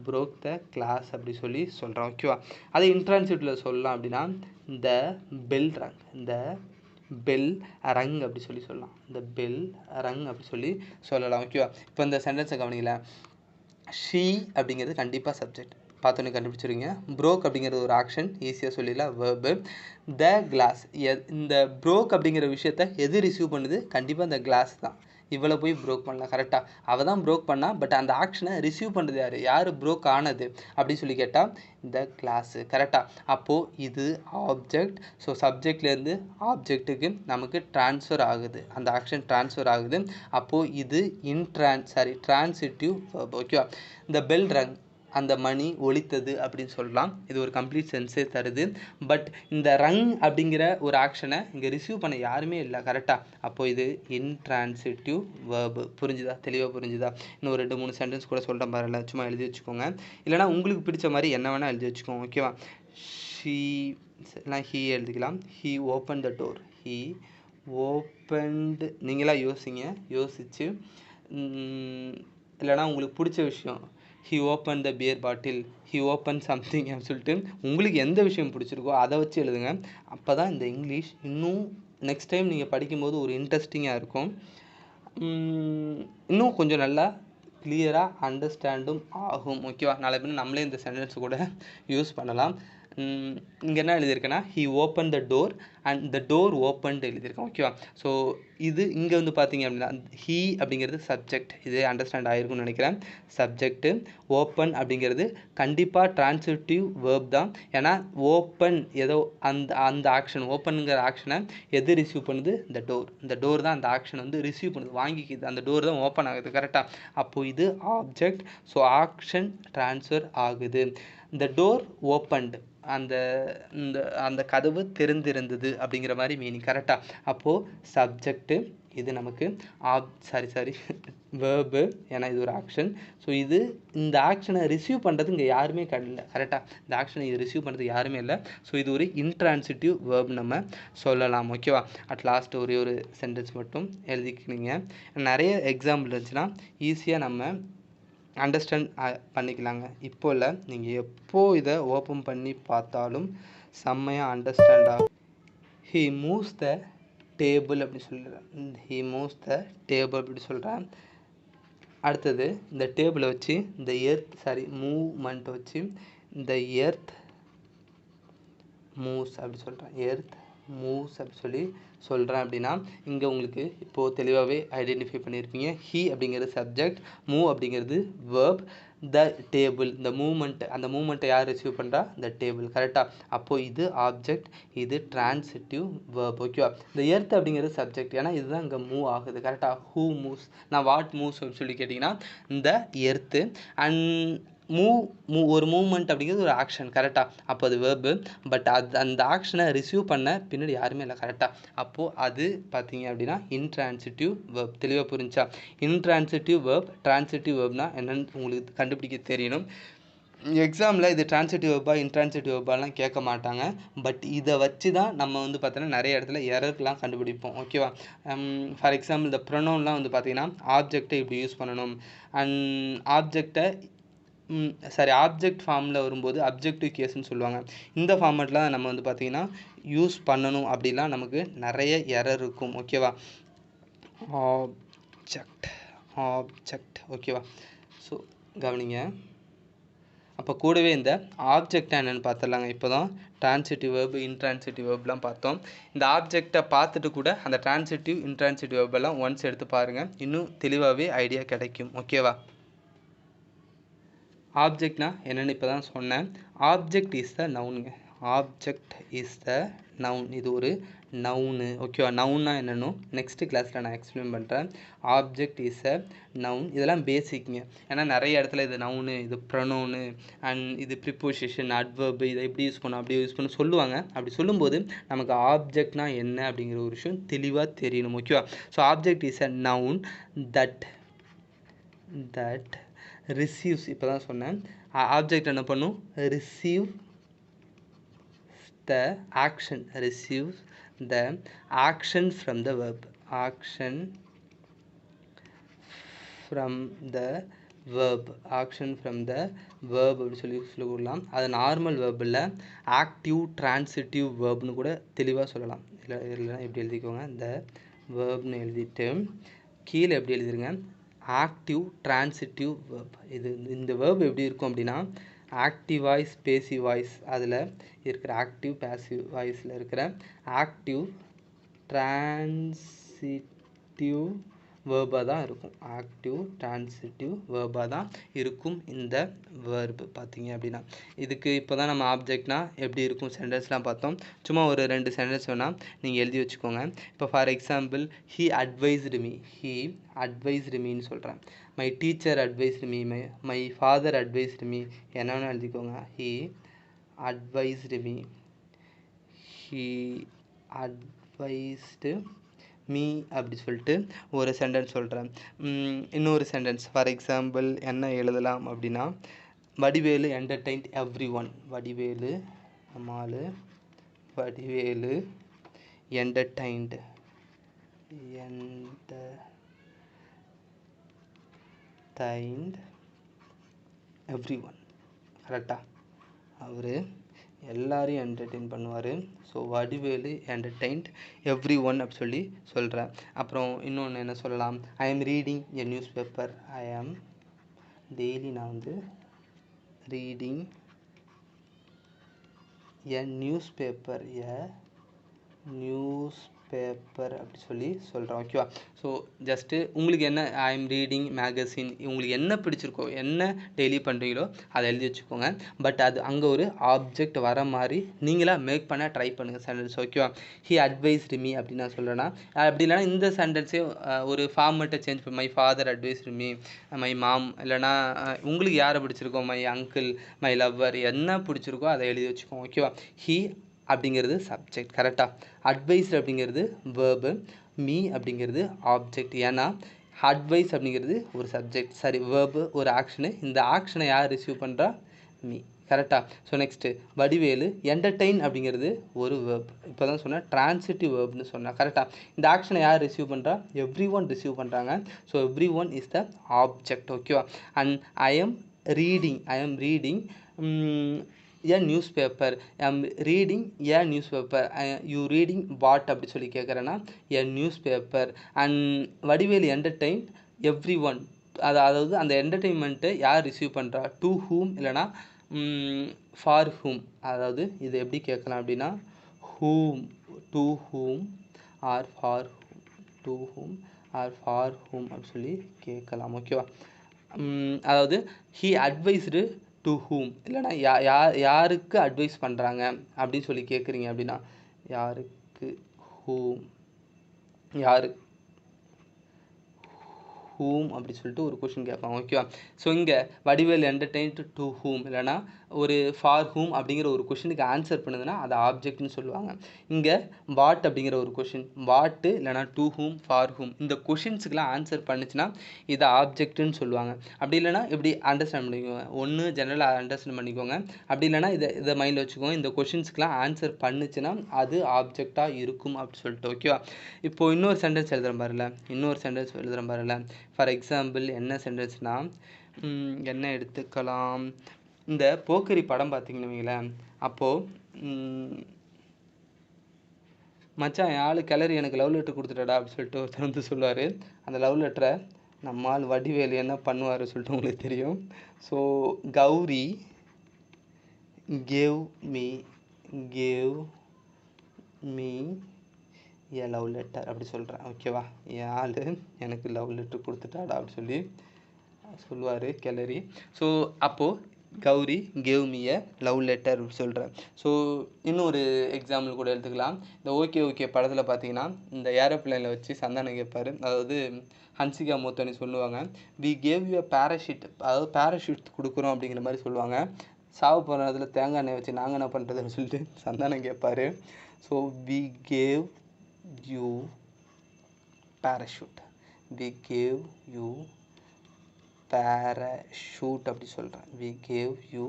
broke the class அப்படி சொல்லி சொல்கிறோம். ஓகேவா? அதை இன்ட்ரான்சிட்டிவில் சொல்லலாம் அப்படின்னா இந்த பெல் ரங் அப்படி சொல்லி சொல்லலாம். இந்த பெல் ரங் அப்படி சொல்லி சொல்லலாம். ஓகேவா? இப்போ இந்த சென்டென்ஸை கவனிக்கல. ஷீ அப்படிங்கிறது கண்டிப்பாக சப்ஜெக்ட், பார்த்தோன்னே கண்டுபிடிச்சிருங்க. ப்ரோக் அப்படிங்கிறது ஒரு ஆக்ஷன், ஈஸியாக சொல்லிடலாம் வேர்பு. த கிளாஸ், இந்த ப்ரோக் அப்படிங்கிற விஷயத்த எது ரிசீவ் பண்ணுது? கண்டிப்பாக இந்த கிளாஸ் தான். இவ்வளோ போய் ப்ரோக் பண்ணலாம். கரெக்டாக? அவள் தான் ப்ரோக் பண்ணா. பட் அந்த ஆக்ஷனை ரிசீவ் பண்ணுறது யார் ப்ரோக் ஆனது அப்படின்னு சொல்லி கேட்டால் இந்த கிளாஸு. கரெக்டாக? அப்போது இது ஆப்ஜெக்ட். ஸோ சப்ஜெக்ட்லேருந்து ஆப்ஜெக்ட்டுக்கு நமக்கு ட்ரான்ஸ்ஃபர் ஆகுது, அந்த ஆக்ஷன் ட்ரான்ஸ்ஃபர் ஆகுது. அப்போது இது டிரான்சிட்டிவ் வேர்ப். ஓகேவா? இந்த பெல் ரங், அந்த மணி ஒலித்தது அப்படின்னு சொல்லலாம். இது ஒரு கம்ப்ளீட் சென்ஸே தருது. பட் இந்த ரங் அப்படிங்கிற ஒரு ஆக்ஷனை இங்கே ரிசீவ் பண்ண யாருமே இல்லை. கரெக்டாக? அப்போது இது இன்ட்ரான்சிட்டிவ் வேர்பு. புரிஞ்சுதா? தெளிவாக புரிஞ்சுதா? இன்னும் 2-3 சென்டென்ஸ் கூட சொல்கிறேன் பாருங்க, சும்மா எழுதி வச்சுக்கோங்க. இல்லைனா உங்களுக்கு பிடிச்ச மாதிரி என்ன வேணால் எழுதி வச்சுக்கோங்க. ஓகேவா? ஹீ எழுதிக்கலாம். He open the door. He opened. நீங்களாக யோசிச்சு இல்லைனா உங்களுக்கு பிடிச்ச விஷயம், he open the beer bottle, he open something அப்படின்னு சொல்லிட்டு உங்களுக்கு எந்த விஷயம் பிடிச்சிருக்கோ அதை வச்சு எழுதுங்க. அப்போ தான் இந்த இங்கிலீஷ் இன்னும் நெக்ஸ்ட் டைம் நீங்கள் படிக்கும்போது ஒரு இன்ட்ரெஸ்டிங்காக இருக்கும். இன்னும் கொஞ்சம் நல்லா கிளியராக அண்டர்ஸ்டாண்டும் ஆகும். ஓகேவா? நாளை பின்ன நம்மளே இந்த சென்டென்ஸ் கூட யூஸ் பண்ணலாம். இங்கே என்ன எழுதியிருக்கேன்னா he opened the door and the door opened எழுதியிருக்கேன். ஓகேவா? ஸோ இது இங்கே வந்து பார்த்தீங்க அப்படின்னா he அப்படிங்கிறது சப்ஜெக்ட். இது அண்டர்ஸ்டாண்ட் ஆகிருக்கும்னு நினைக்கிறேன். சப்ஜெக்ட்டு ஓப்பன் அப்படிங்கிறது கண்டிப்பாக டிரான்சிட்டிவ் வேர்ப் தான். ஏன்னா ஓப்பன் ஏதோ அந்த அந்த ஆக்ஷன் ஓப்பனுங்கிற ஆக்ஷனை எது ரிசீவ் பண்ணுது? இந்த டோர் தான் அந்த ஆக்ஷன் வந்து ரிசீவ் பண்ணுது, வாங்கிக்குது. அந்த டோர் தான் ஓப்பன் ஆகுது. கரெக்டாக? அப்போது இது ஆப்ஜெக்ட். ஸோ ஆக்ஷன் ட்ரான்ஸ்ஃபர் ஆகுது. இந்த டோர் ஓப்பன்டு, அந்த இந்த அந்த கதவு திறந்திருந்தது அப்படிங்கிற மாதிரி மீனிங். கரெக்டாக? அப்போது சப்ஜெக்ட்டு இது நமக்கு வேர்பு, ஏன்னா இது ஒரு ஆக்ஷன். ஸோ இது இந்த ஆக்ஷனை ரிசீவ் பண்ணுறது இங்கே யாருமே இல்லை. கரெக்டாக? இந்த ஆக்ஷனை இது ரிசீவ் பண்ணுறது யாருமே இல்லை. ஸோ இது ஒரு இன்ட்ரான்சிட்டிவ் வேர்ப் நம்ம சொல்லலாம். ஓகேவா? அட் லாஸ்ட் ஒரே ஒரு சென்டென்ஸ் மட்டும் எழுதிக்கினீங்க. நிறைய எக்ஸாம்பிள் இருந்துச்சுன்னா ஈஸியாக நம்ம அண்டர்ஸ்டாண்ட் பண்ணிக்கலாங்க. இப்போ இல்லை, நீங்கள் எப்போ இதை ஓப்பன் பண்ணி பார்த்தாலும் செம்மையாக அண்டர்ஸ்டாண்ட் ஆகும். ஹி மூவ்ஸ் த டேபிள் அப்படி சொல்கிறேன். ஹி மூவ்ஸ் த டேபிள் அப்படி சொல்கிறேன். அடுத்தது இந்த டேபிளை வச்சு இந்த மூவ்மெண்ட்டை வச்சு இந்த எர்த் மூவ்ஸ் அப்படி சொல்கிறேன். எர்த் மூவ்ஸ் அப்படி சொல்கிறேன் அப்படின்னா இங்கே உங்களுக்கு இப்போது தெளிவாகவே ஐடென்டிஃபை பண்ணியிருப்பீங்க. ஹி அப்படிங்கிறது சப்ஜெக்ட், மூவ் அப்படிங்கிறது வேர்ப், த டேபிள் இந்த அந்த மூவ்மெண்ட்டை யார் ரிசீவ் பண்ணுறா? இந்த டேபிள். கரெக்டாக? அப்போது இது ஆப்ஜெக்ட், இது டிரான்சிட்டிவ் வேர்ப். ஓகேவா? இந்த எர்த் அப்படிங்கிறது சப்ஜெக்ட், ஏன்னா இதுதான் இங்கே மூவ் ஆகுது. கரெக்டாக? ஹூ மூவ்ஸ், நான் வாட் மூவ்ஸ் அப்படின்னு சொல்லி கேட்டிங்கன்னா இந்த எர்த்து. அண்ட் ஒரு மூவ்மெண்ட் அப்படிங்கிறது ஒரு ஆக்ஷன். கரெக்டாக? அப்போ அது வேர்பு. பட் அந்த ஆக்ஷனை ரிசீவ் பண்ண பின்னாடி யாருமே இல்லை. கரெக்டாக? அப்போது அது பார்த்தீங்க அப்படின்னா இன்ட்ரான்சிட்டிவ் வேர்ப். தெளிவாக புரிஞ்சா? இன்ட்ரான்சிட்டிவ் வேர்ப், டிரான்சிட்டிவ் வேர்ப்னா என்னென்னு உங்களுக்கு கண்டுபிடிக்க தெரியணும். எக்ஸாமில் இது டிரான்சிட்டிவ் வேர்பா இன்ட்ரான்சிட்டிவ் வேர்பாலாம் கேட்க மாட்டாங்க. பட் இதை வச்சு தான் நம்ம வந்து பார்த்தோன்னா நிறைய இடத்துல எரர்லாம் கண்டுபிடிப்போம். ஓகேவா? ஃபார் எக்ஸாம்பிள் இந்த ப்ரொனவுன்லாம் வந்து பார்த்தீங்கன்னா ஆப்ஜெக்டை இப்படி யூஸ் பண்ணணும். அண்ட் ஆப்ஜெக்ட் ஃபார்மில் வரும்போது அப்ஜெக்டிவ் கேஸ்ன்னு சொல்லுவாங்க. இந்த ஃபார்மேட்டில் நம்ம வந்து பார்த்திங்கன்னா யூஸ் பண்ணணும் அப்படிலாம் நமக்கு நிறைய எரர் இருக்கும். ஓகேவா? ஆப்ஜெக்ட் ஓகேவா? ஸோ கவனிங்க. அப்போ கூடவே இந்த ஆப்ஜெக்ட் என்னென்னு பார்த்துடலாங்க. இப்போ தான் டிரான்சிட்டிவ் வேர்பு இன்ட்ரான்சிட்டிவ் வேர்ப்லாம் பார்த்தோம். இந்த ஆப்ஜெக்டை பார்த்துட்டு கூட அந்த டிரான்சிட்டிவ் இன்ட்ரான்சிட்டிவ் வேர்பெல்லாம் ஒன்ஸ் எடுத்து பாருங்கள், இன்னும் தெளிவாகவே ஐடியா கிடைக்கும். ஓகேவா? ஆப்ஜெக்ட்னா என்னென்னு இப்போ தான் சொன்னேன். ஆப்ஜெக்ட் இஸ் த நவுனுங்க. Object is the noun. இது ஒரு நவுனு. ஓகேவா? நவுன்னா என்னன்னு நெக்ஸ்ட்டு கிளாஸில் நான் எக்ஸ்பிளைன் பண்ணுறேன். Object is a noun. இதெல்லாம் பேசிக்குங்க. ஏன்னா நிறைய இடத்துல இது நவுனு, இது ப்ரொனவுனு, அண்ட் இது ப்ரிப்போசிஷன், அட்வர்பு, இதை எப்படி யூஸ் பண்ணணும் அப்படி யூஸ் பண்ண சொல்லுவாங்க. அப்படி சொல்லும்போது நமக்கு ஆப்ஜெக்ட்னா என்ன அப்படிங்கிற ஒரு விஷயம் தெளிவாக தெரியணும். ஓகேவா? So object is a noun that receives. இப்போ தான் சொன்னேன். ஆப்ஜெக்ட் என்ன பண்ணும்? Receive the action. Receives the action from the verb. Action from the verb. Action from the verb அப்படி சொல்லலாம். அது நார்மல் வேர்ப் இல்லை, ஆக்டிவ் டிரான்சிட்டிவ் வேர்ப்னு கூட தெளிவாக சொல்லலாம். இல்லைனா எப்படி எழுதிக்கோங்க, இந்த வேர்ப்னு எழுதிட்டு கீழே எப்படி எழுதிருங்க, ஆக்டிவ் டிரான்சிட்டிவ் வேர்ப். இந்த வேர்ப் எப்படி இருக்கும் அப்படின்னா ஆக்டிவ் வாய்ஸ், பேசிவ் வாய்ஸ், அதில் இருக்கிற ஆக்டிவ் பேசிவ் வாய்ஸில் இருக்கிற ஆக்டிவ் டிரான்சிட்டிவ் வேர்பாக தான் இருக்கும். ஆக்டிவ் டிரான்சிட்டிவ் வேர்பாக தான் இருக்கும் இந்த வேர்பு பார்த்தீங்க அப்படின்னா. இதுக்கு இப்போ தான் நம்ம ஆப்ஜெக்ட்னா எப்படி இருக்கும் சென்டென்ஸ்லாம் பார்த்தோம். சும்மா ஒரு 2 சென்டென்ஸ் வேணால் நீங்கள் எழுதி வச்சுக்கோங்க. இப்போ ஃபார் எக்ஸாம்பிள் ஹீ அட்வைஸ்டு மீன்னு சொல்கிறேன். My teacher advised me, my father advised me, என்னன்னு எழுதிக்கோங்க. ஹீ அட்வைஸ்டு மீ அப்படி சொல்லிட்டு ஒரு சென்டென்ஸ் சொல்கிறேன். இன்னொரு சென்டென்ஸ் ஃபார் எக்ஸாம்பிள் என்ன எழுதலாம் அப்படின்னா Vadivelu entertained every one. Vadivelu entertained every one. கரெக்டாக? அவர் எல்லாரையும் என்டர்டெயின் பண்ணுவார். So Vadivelu entertained every one அப்படி சொல்லி சொல்கிறேன். அப்புறம் இன்னொன்று என்ன சொல்லலாம், ஐ am reading a news paper. Daily நான் வந்து ரீடிங் எ நியூஸ் பேப்பர் நியூஸ் பேப்பர் அப்படி சொல்லி சொல்கிறோம். ஓகேவா? ஸோ ஜஸ்ட்டு உங்களுக்கு என்ன ஐ எம் ரீடிங் மேகசின், உங்களுக்கு என்ன பிடிச்சிருக்கோ, என்ன டெய்லி பண்ணுறீங்களோ அதை எழுதி வச்சுக்கோங்க. பட் அது அங்கே ஒரு ஆப்ஜெக்ட் வர மாதிரி நீங்களாக மேக் பண்ண ட்ரை பண்ணுங்கள் சென்டென்ஸ். ஓகேவா? ஹி அட்வைஸ்டு மீ அப்படின்னு நான் சொல்கிறேன்னா, அப்படி இல்லைனா இந்த சென்டென்ஸே ஒரு ஃபார்மேட்டை சேஞ்ச் பண்ணி my father advised me, my mom, இல்லைனா உங்களுக்கு யாரை பிடிச்சிருக்கோ, மை அங்கிள், மை லவ்வர், என்ன பிடிச்சிருக்கோ அதை எழுதி வச்சுக்கோங்க. ஓகேவா? ஹி அப்படிங்கிறது சப்ஜெக்ட். கரெக்டாக? அட்வைஸ் அப்படிங்கிறது வேர்பு, மீ அப்படிங்கிறது ஆப்ஜெக்ட். ஏன்னா அட்வைஸ் அப்படிங்கிறது ஒரு சப்ஜெக்ட், சரி வேர்பு, ஒரு ஆக்ஷனு. இந்த ஆக்ஷனை யார் ரிசீவ் பண்ணுறா? மீ. கரெக்டாக? ஸோ நெக்ஸ்ட்டு வடிவேலு என்டர்டெயின் அப்படிங்கிறது ஒரு வேர்ப். இப்போ தான் சொன்னேன் ட்ரான்சிட்டிவ் வேர்ப்னு சொன்னேன். கரெக்டாக? இந்த ஆக்ஷனை யார் ரிசீவ் பண்ணுறா? எவ்ரி ஒன் ரிசீவ் பண்ணுறாங்க. So every one is the object. ஓகேவா? And I am reading a newspaper. I'm reading a newspaper. You reading what அப்படி சொல்லி கேட்குறேன்னா a newspaper. And Vadivelu entertain every one. அதாவது அந்த என்டர்டெயின்மெண்ட்டை யார் ரிசீவ் பண்ணுறா? டு ஹூம் இல்லைனா ஃபார் ஹூம். அதாவது இது எப்படி கேட்கலாம் அப்படின்னா whom, to whom or for whom, to whom or for whom அப்படி சொல்லி கேட்கலாம். ஓகேவா? அதாவது ஹீ அட்வைஸ்டு டு ஹூம், இல்லைனா யாருக்கு அட்வைஸ் பண்ணுறாங்க அப்படின்னு சொல்லி கேட்குறீங்க அப்படின்னா யாருக்கு, ஹூம், ஹூம் அப்படி சொல்லிட்டு ஒரு கொஷின் கேட்பாங்க. ஓகேவா? ஸோ இங்கே வடிவேல் என்டர்டெயின் டு ஹூம் இல்லைனா ஒரு ஃபார் ஹூம் அப்படிங்கிற ஒரு கொஷினுக்கு ஆன்சர் பண்ணுதுன்னா அதை ஆப்ஜெக்ட்னு சொல்லுவாங்க. இங்கே வாட் அப்படிங்கிற ஒரு கொஷின், வாட்டு இல்லைனா டு ஹூம், ஃபார் ஹூம், இந்த கொஷின்ஸுக்கெலாம் ஆன்சர் பண்ணுச்சுன்னா இதை ஆப்ஜெக்ட்டுன்னு சொல்லுவாங்க. அப்படி இல்லைனா இப்படி அண்டர்ஸ்டாண்ட் பண்ணிக்கோங்க. ஒன்று ஜெனரலாக அண்டர்ஸ்டாண்ட் பண்ணிக்கோங்க. அப்படி இல்லைனா இதை மைண்டில் வச்சுக்கோங்க. இந்த கொஷின்ஸ்க்கெலாம் ஆன்சர் பண்ணுச்சுன்னா அது ஆப்ஜெக்டாக இருக்கும் அப்படி சொல்லிட்டு. ஓகேவா? இப்போது இன்னொரு சென்டென்ஸ் எழுதுகிறேன் பாருல. ஃபார் எக்ஸாம்பிள் என்ன சென்டென்ஸ்னால் என்ன எடுத்துக்கலாம், இந்த போக்கிரி படம் பார்த்தீங்கன்னு வைங்களேன். அப்போது மச்சான் என் ஆள் கிளறி எனக்கு லவ் லெட்டர் கொடுத்துட்டாடா அப்படின்னு சொல்லிட்டு ஒருத்தர் வந்து சொல்லுவார். அந்த லவ் லெட்டரை நம்மால் வடிவேலு என்ன பண்ணுவார் சொல்லிட்டு உங்களுக்கு தெரியும். ஸோ கௌரி கேவ் மீ ஏ லவ் லெட்டர் அப்படி சொல்கிறேன். ஓகேவா? என் ஆள் எனக்கு லவ் லெட்டர் கொடுத்துட்டாடா அப்படி சொல்லி சொல்லுவார் கிளறி. ஸோ அப்போது கௌரி கேவ் மீ ஏ லவ் லெட்டர் அப்படி சொல்கிறேன். ஸோ இன்னொரு எக்ஸாம்பிள் கூட எடுத்துக்கலாம். இந்த ஓகே படத்தில் பார்த்தீங்கன்னா இந்த ஏரோப்ளைனில் வச்சு சந்தானம் கேட்பார். அதாவது ஹன்சிகா மூத்தனி சொல்லுவாங்க, வி கேவ் யூ பேராஷூட், அதாவது பேராஷூட் கொடுக்குறோம் அப்படிங்கிற மாதிரி சொல்லுவாங்க. சாவு போகிற நேரத்தில் தேங்காய் எண்ணெய் வச்சு நாங்கள் என்ன பண்ணுறதுன்னு சொல்லிட்டு சந்தானம் கேட்பார். So we gave you parachute, we gave you parachute அப்படி சொல்கிறேன். we gave you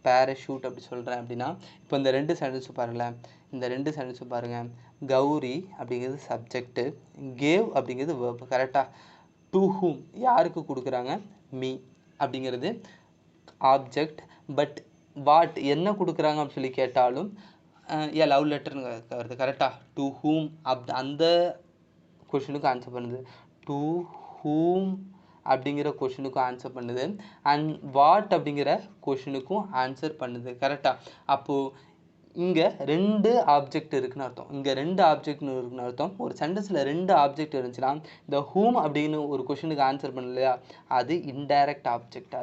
parachute அப்படி சொல்கிறேன். அப்படின்னா இப்போ இந்த ரெண்டு சென்டென்ஸும் பாருங்கள். கௌரி அப்படிங்கிறது சப்ஜெக்டு, கேவ் அப்படிங்கிறது வேர்பு. கரெக்டாக? டு ஹூம் யாருக்கு கொடுக்குறாங்க? மீ அப்படிங்கிறது ஆப்ஜெக்ட். பட் வாட் என்ன கொடுக்குறாங்க அப்படின்னு சொல்லி கேட்டாலும் ஏன் லவ் லெட்டர்னு வருது. கரெக்டாக? டு ஹூம் அந்த கொஷினுக்கு ஆன்சர் பண்ணுது, டு ஹூம் அப்படிங்கிற கொஷினுக்கும் ஆன்சர் பண்ணுது, அண்ட் வாட் அப்படிங்கிற கொஷினுக்கும் ஆன்சர் பண்ணுது. கரெக்டாக? அப்போது இங்கே ரெண்டு ஆப்ஜெக்ட் இருக்குன்னு அர்த்தம். ஒரு சென்டென்ஸில் ரெண்டு ஆப்ஜெக்ட் இருந்துச்சுன்னா இந்த ஹூம் அப்படின்னு ஒரு கொஷினுக்கு ஆன்சர் பண்ணலையா, அது இன்டைரக்ட் ஆப்ஜெக்ட்.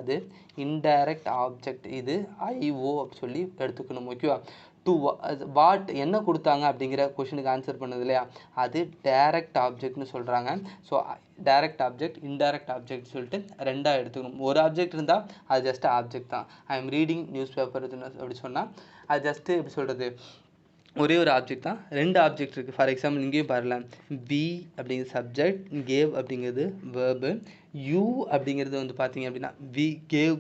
இது ஐஓ அப்படி சொல்லி எடுத்துக்கணும். ஓகேவா? டு வாட் என்ன கொடுத்தாங்க அப்படிங்கிற கொஷினுக்கு ஆன்சர் பண்ணது இல்லையா, அது டைரக்ட் ஆப்ஜெக்ட்னு சொல்கிறாங்க. So direct object, indirect object சொல்லிட்டு ரெண்டாக எடுத்துக்கணும். ஒரு ஆப்ஜெக்ட் இருந்தால் அது ஜஸ்ட் ஆப்ஜெக்ட் தான். ஐ எம் ரீடிங் நியூஸ் பேப்பர் அப்படி சொன்னால் அது ஜஸ்ட்டு எப்படி சொல்கிறது, ஒரே ஒரு ஆப்ஜெக்ட் தான். ரெண்டு ஆப்ஜெக்ட் இருக்குது. ஃபார் எக்ஸாம்பிள் இங்கேயும் பாருங்கள், வி அப்படிங்கிறது சப்ஜெக்ட், கேவ் அப்படிங்கிறது வேர்பு, யூ அப்படிங்கிறது வந்து பார்த்தீங்க அப்படின்னா வி கேவ்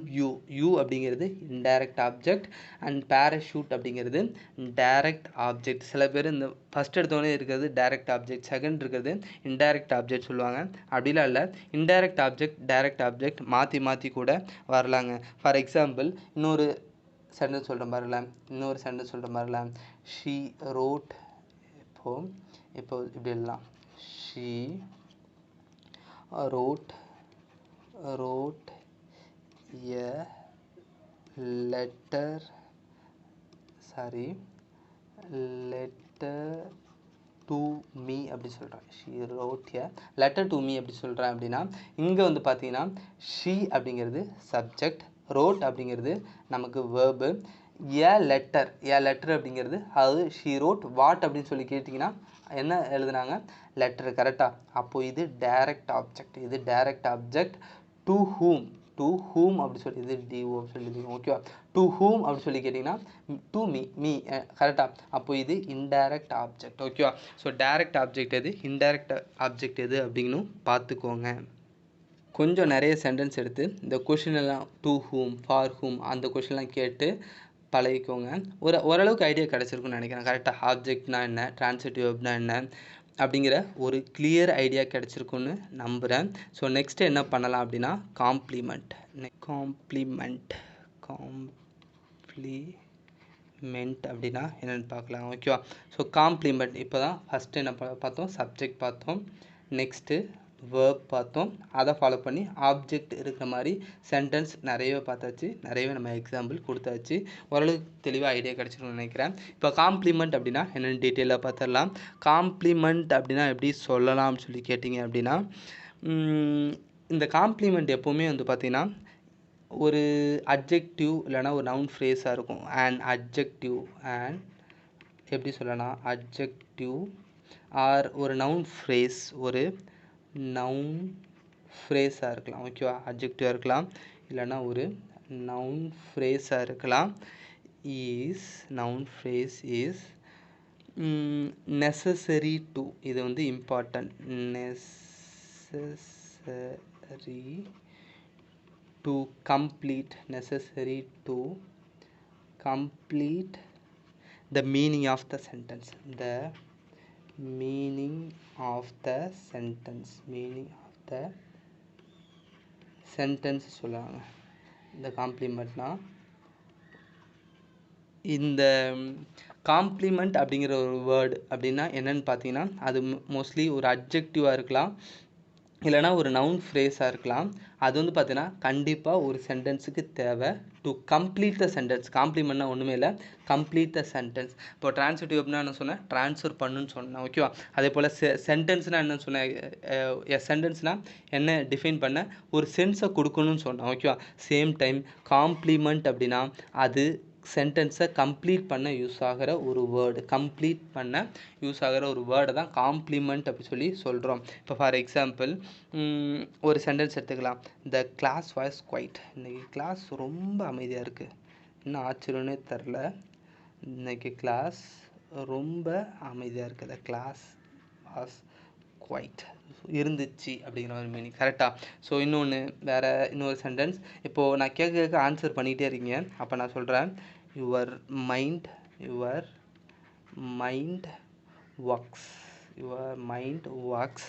யூ அப்படிங்கிறது இன்டைரக்ட் ஆப்ஜெக்ட், அண்ட் பேராஷூட் அப்படிங்கிறது டைரக்ட் ஆப்ஜெக்ட். சில பேர் இந்த ஃபஸ்ட் எடுத்தோடனே இருக்கிறது டைரக்ட் ஆப்ஜெக்ட், செகண்ட் இருக்கிறது இன்டைரக்ட் ஆப்ஜெக்ட் சொல்லுவாங்க. அப்படிலாம் இல்லை, இன்டைரக்ட் ஆப்ஜெக்ட் டைரக்ட் ஆப்ஜெக்ட் மாற்றி கூட வரலாங்க. ஃபார் எக்ஸாம்பிள் இன்னொரு சென்டென்ஸ் சொல்கிற மாதிரில ஷீ ரோட், இப்போ இப்படி எழுதலாம், she road a letter, letter to me அப்படி சொல்கிறேன். She road a letter to me அப்படி சொல்கிறேன் அப்படின்னா இங்கே வந்து பார்த்தீங்கன்னா ஷீ அப்படிங்கிறது சப்ஜெக்ட், ரோட் அப்படிங்கிறது நமக்கு வேர்பு, ஏ லெட்டர் அப்படிங்கிறது அதாவது ஷீ ரோட் வாட் அப்படின்னு சொல்லி கேட்டிங்கன்னா என்ன எழுதுனாங்க? லெட்டர். கரெக்டாக? அப்போது இது டைரக்ட் ஆப்ஜெக்ட். டு ஹூம் அப்படி சொல்லி இது டிஓ சொல்லி ஓகேவா? டு ஹூம் அப்படி சொல்லி கேட்டிங்கன்னா டு மீ கரெக்டாக? அப்போ இது இன்டைரக்ட் ஆப்ஜெக்ட். ஓகேவா? ஸோ டைரக்ட் ஆப்ஜெக்ட் எது, இன்டைரக்ட் ஆப்ஜெக்ட் எது அப்படின்னு பார்த்துக்கோங்க. கொஞ்சம் நிறைய சென்டென்ஸ் எடுத்து இந்த கொஷினெல்லாம் டு ஹூம், ஃபார் ஹூம் அந்த கொஷின்லாம் கேட்டு பழகிக்கோங்க. ஓரளவுக்கு ஐடியா கிடச்சிருக்குன்னு நினைக்கிறேன். கரெக்டாக? ஆப்ஜெக்ட்னா என்ன, ட்ரான்சிட்டிவ் வெர்ப்னா என்ன அப்படிங்கிற ஒரு கிளியர் ஐடியா கிடச்சிருக்குன்னு நம்புகிறேன். ஸோ நெக்ஸ்ட்டு என்ன பண்ணலாம் அப்படின்னா காம்ப்ளிமெண்ட் அப்படின்னா என்னென்னு பார்க்கலாம். ஓகேவா? ஸோ காம்ப்ளிமெண்ட் இப்போ தான் ஃபஸ்ட்டு என்ன பார்த்தோம்? சப்ஜெக்ட் பார்த்தோம், நெக்ஸ்ட்டு வேர்ப் பார்த்தோம், அதை ஃபாலோ பண்ணி ஆப்ஜெக்ட் இருக்கிற மாதிரி சென்டென்ஸ் நிறையவே பார்த்தாச்சு, நிறையவே நம்ம எக்ஸாம்பிள் கொடுத்தாச்சு. ஓரளவுக்கு தெளிவாக ஐடியா கிடச்சிருக்குன்னு நினைக்கிறேன். இப்போ காம்ப்ளிமெண்ட் அப்படின்னா என்னென்னு டீட்டெயிலாக பார்த்துடலாம். காம்ப்ளிமெண்ட் அப்படின்னா எப்படி சொல்லலாம்னு சொல்லி கேட்டிங்க அப்படின்னா இந்த காம்ப்ளிமெண்ட் எப்போவுமே வந்து பார்த்திங்கன்னா ஒரு அட்ஜெக்டிவ் இல்லைனா ஒரு நவுன் ஃப்ரேஸாக இருக்கும். அண்ட் எப்படி சொல்லலாம்? அட்ஜெக்டிவ் ஆர் ஒரு நவுன் ஃப்ரேஸாக இருக்கலாம். ஓகேவா? அட்ஜெக்டிவாக இருக்கலாம், இல்லைனா ஒரு நவுன் ஃப்ரேஸாக இருக்கலாம். Noun phrase is necessary to, இது வந்து important, necessary to complete the meaning of the sentence சொல்லுவாங்க. இந்த காம்ப்ளிமெண்ட்னா இந்த காம்ப்ளிமெண்ட் அப்படிங்கிற ஒரு வேர்டு அப்படின்னா என்னென்னு பார்த்தீங்கன்னா அது மோஸ்ட்லி ஒரு அட்ஜெக்டிவாக இருக்கலாம், இல்லைனா ஒரு நவுன் ஃப்ரேஸாக இருக்கலாம். அது வந்து பார்த்தீங்கன்னா கண்டிப்பாக ஒரு சென்டென்ஸுக்கு தேவை டு கம்ப்ளீட் த சென்டென்ஸ். காம்ப்ளிமெண்ட்னா ஒன்றுமே இல்லை, கம்ப்ளீட் த சென்டென்ஸ். இப்போ ட்ரான்சிட்டிவ் அப்படின்னா என்ன சொன்னேன்? ட்ரான்ஸ்ஃபர் பண்ணுன்னு சொன்னேன். ஓகேவா? அதே போல் சென்டென்ஸ்னால் என்ன சொன்னேன்? சென்டென்ஸ்னால் என்ன டிஃபைன் பண்ண? ஒரு சென்ஸை கொடுக்கணும்னு சொன்னேன். ஓகேவா? சேம் டைம் காம்ப்ளிமெண்ட் அப்படின்னா அது சென்டென்ஸை கம்ப்ளீட் பண்ண யூஸ் ஆகிற ஒரு வேர்டு, தான் காம்ப்ளிமெண்ட் அப்படி சொல்லி சொல்கிறோம். இப்போ ஃபார் எக்ஸாம்பிள் ஒரு சென்டென்ஸ் எடுத்துக்கலாம். த கிளாஸ் வாஸ் குவைட். இன்றைக்கி கிளாஸ் ரொம்ப அமைதியாக இருக்குது. இன்னும் ஆச்சரியன்னே தெரில, இன்றைக்கி கிளாஸ் ரொம்ப அமைதியாக இருக்குது. த கிளாஸ் வாஸ் குவைட் இருந்துச்சு அப்படிங்கிற ஒரு மீனிங். கரெக்டாக? ஸோ இன்னொரு சென்டென்ஸ் இப்போது நான் கேட்க ஆன்சர் பண்ணிகிட்டே இருக்கீங்க. அப்போ நான் சொல்கிறேன் யுவர் மைண்ட் ஒர்க்ஸ்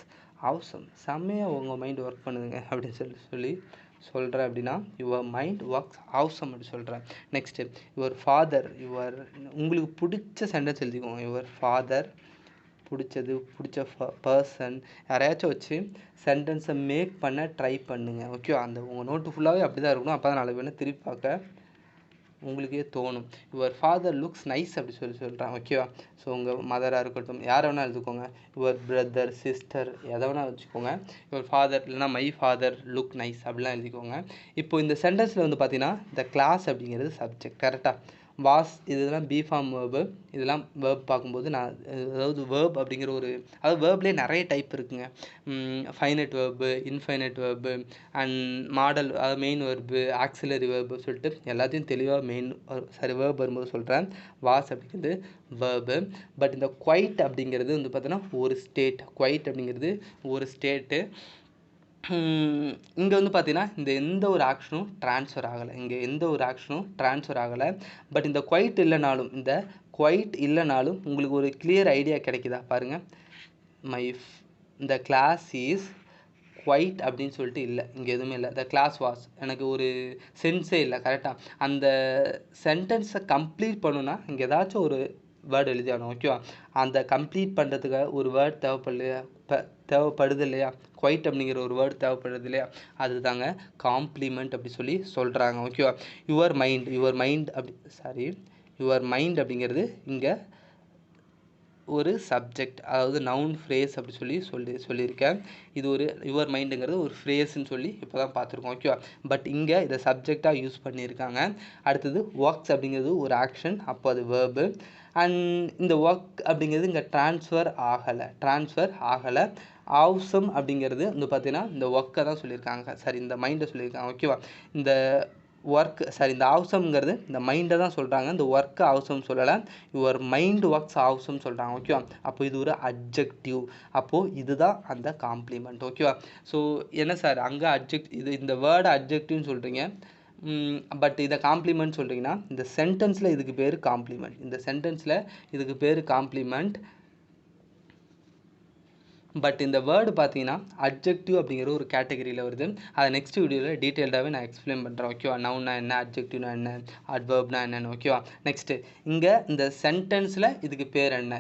அவசம். செம்மையாக உங்கள் மைண்ட் ஒர்க் பண்ணுதுங்க அப்படின்னு சொல்லி சொல்கிறேன். அப்படின்னா யுவர் மைண்ட் ஒர்க்ஸ் அவசம் அப்படி சொல்கிறேன். நெக்ஸ்ட்டு யுவர் ஃபாதர், உங்களுக்கு பிடிச்ச சென்டென்ஸ் எழுதிக்கோங்க. யுவர் ஃபாதர் பிடிச்ச பர்சன் யாரையாச்சும் வச்சு சென்டென்ஸை மேக் பண்ண ட்ரை பண்ணுங்கள். ஓகே? அந்த உங்கள் நோட்டு ஃபுல்லாகவே அப்படி தான் இருக்கணும். அப்போ தான் நாளைக்கு வேணால் திருப்பி பார்க்க உங்களுக்கே தோணும். யுவர் ஃபாதர் லுக்ஸ் நைஸ் அப்படி சொல்கிறேன். ஓகேவா? ஸோ உங்கள் மதராக இருக்கட்டும், யாரை வேணால் எழுதிக்கோங்க. யுவர் பிரதர், சிஸ்டர், எதை வேணால் வச்சுக்கோங்க. யுவர் ஃபாதர் இல்லைனா மை ஃபாதர் லுக் நைஸ் அப்படிலாம் எழுதிக்கோங்க. இப்போ இந்த சென்டென்ஸில் வந்து பார்த்தீங்கன்னா இந்த கிளாஸ் அப்படிங்கிறது சப்ஜெக்ட். கரெக்டாக? வாஸ் இதெல்லாம் பி ஃபார்ம் வேர்பு, இதெல்லாம் வேர்ப் பார்க்கும்போது அதாவது வேர்ப் அப்படிங்கிற அதாவது வேர்ப்லேயே நிறைய டைப் இருக்குங்க. Finite verb, infinite verb and model, அதாவது மெயின் வேர்பு, ஆக்சிலரி வேர்பு சொல்லிட்டு எல்லாத்தையும் தெளிவாக வேர்ப் வரும்போது சொல்கிறேன். வாஸ் அப்படிங்கிறது வேர்பு. பட் இந்த குவைட் அப்படிங்கிறது வந்து பார்த்தீங்கன்னா ஒரு ஸ்டேட்டு. இங்கே வந்து பார்த்தீங்கன்னா எந்த ஒரு ஆக்ஷனும் ட்ரான்ஸ்ஃபர் ஆகலை. பட் இந்த குவைட் இல்லைனாலும் உங்களுக்கு ஒரு கிளியர் ஐடியா கிடைக்குதா பாருங்கள். இந்த கிளாஸ் இஸ் குவைட் அப்படின்னு சொல்லிட்டு இல்லை, இங்கே எதுவுமே இல்லை. த கிளாஸ் வாஸ் எனக்கு ஒரு சென்ஸே இல்லை. கரெக்டாக? அந்த சென்டென்ஸை கம்ப்ளீட் பண்ணுன்னா இங்கே ஏதாச்சும் ஒரு வேர்டு எழுதியாகணும். ஓகேவா? அந்த கம்ப்ளீட் பண்ணுறதுக்காக ஒரு வேர்ட் தேவைப்படுது இல்லையா? குவைட் அப்படிங்கிற ஒரு வேர்டு தேவைப்படுது இல்லையா? அதுதாங்க காம்ப்ளிமெண்ட் அப்படி சொல்லி சொல்கிறாங்க. ஓகேவா? யுவர் மைண்ட் அப்படிங்கிறது இங்கே ஒரு சப்ஜெக்ட், அதாவது நவுன் ஃப்ரேஸ் அப்படி சொல்லியிருக்கேன். இது ஒரு யுவர் மைண்டுங்கிறது ஒரு ஃப்ரேஸ்ன்னு சொல்லி இப்போ தான் பார்த்துருக்கோம். ஓகேவா? பட் இங்கே இதை சப்ஜெக்டாக யூஸ் பண்ணியிருக்காங்க. அடுத்தது ஒர்க்ஸ் அப்படிங்கிறது ஒரு ஆக்ஷன், அப்போ அது வேர்பு. அண்ட் இந்த ஒர்க் அப்படிங்கிறது இங்கே ட்ரான்ஸ்ஃபர் ஆகலை. ஆவ்சம் அப்படிங்கிறது வந்து பார்த்தீங்கன்னா இந்த ஒர்க்கை தான் சொல்லியிருக்காங்க, சாரி இந்த மைண்டை சொல்லியிருக்காங்க. ஓகேவா? இந்த ஒர்க் சாரி இந்த ஆவ்சம்ங்கிறது இந்த மைண்டை தான் சொல்கிறாங்க, இந்த ஒர்க்கு ஆவ்சம் சொல்லலை. யுவர் மைண்ட் ஒர்க்ஸ் ஆவ்சம் சொல்கிறாங்க. ஓகேவா? அப்போ இது ஒரு அட்ஜெக்டிவ். அப்போது இதுதான் அந்த காம்ப்ளிமெண்ட். ஓகேவா? ஸோ என்ன சார் அங்கே இந்த வேர்டை அட்ஜெக்டிவ்னு சொல்கிறீங்க, பட் இதை காம்ப்ளிமெண்ட் சொல்கிறீங்கன்னா இந்த சென்டென்ஸில் இதுக்கு பேர் காம்ப்ளிமெண்ட். பட் இந்த வேர்டு பார்த்தீங்கன்னா அட்ஜெக்டிவ் அப்படிங்கிற ஒரு கேட்டகரியில் வருது. அதை நெக்ஸ்ட் வீடியோவில் டீட்டெயில்டாகவே நான் எக்ஸ்பிளைன் பண்ணுறேன். ஓகேவா? நவுன்னா என்ன, அட்ஜெக்டிவ்னா என்ன, அட்வர்ப்னா என்னென்னு. ஓகேவா? நெக்ஸ்ட்டு இங்கே இந்த சென்டென்ஸில் இதுக்கு பேர் என்ன,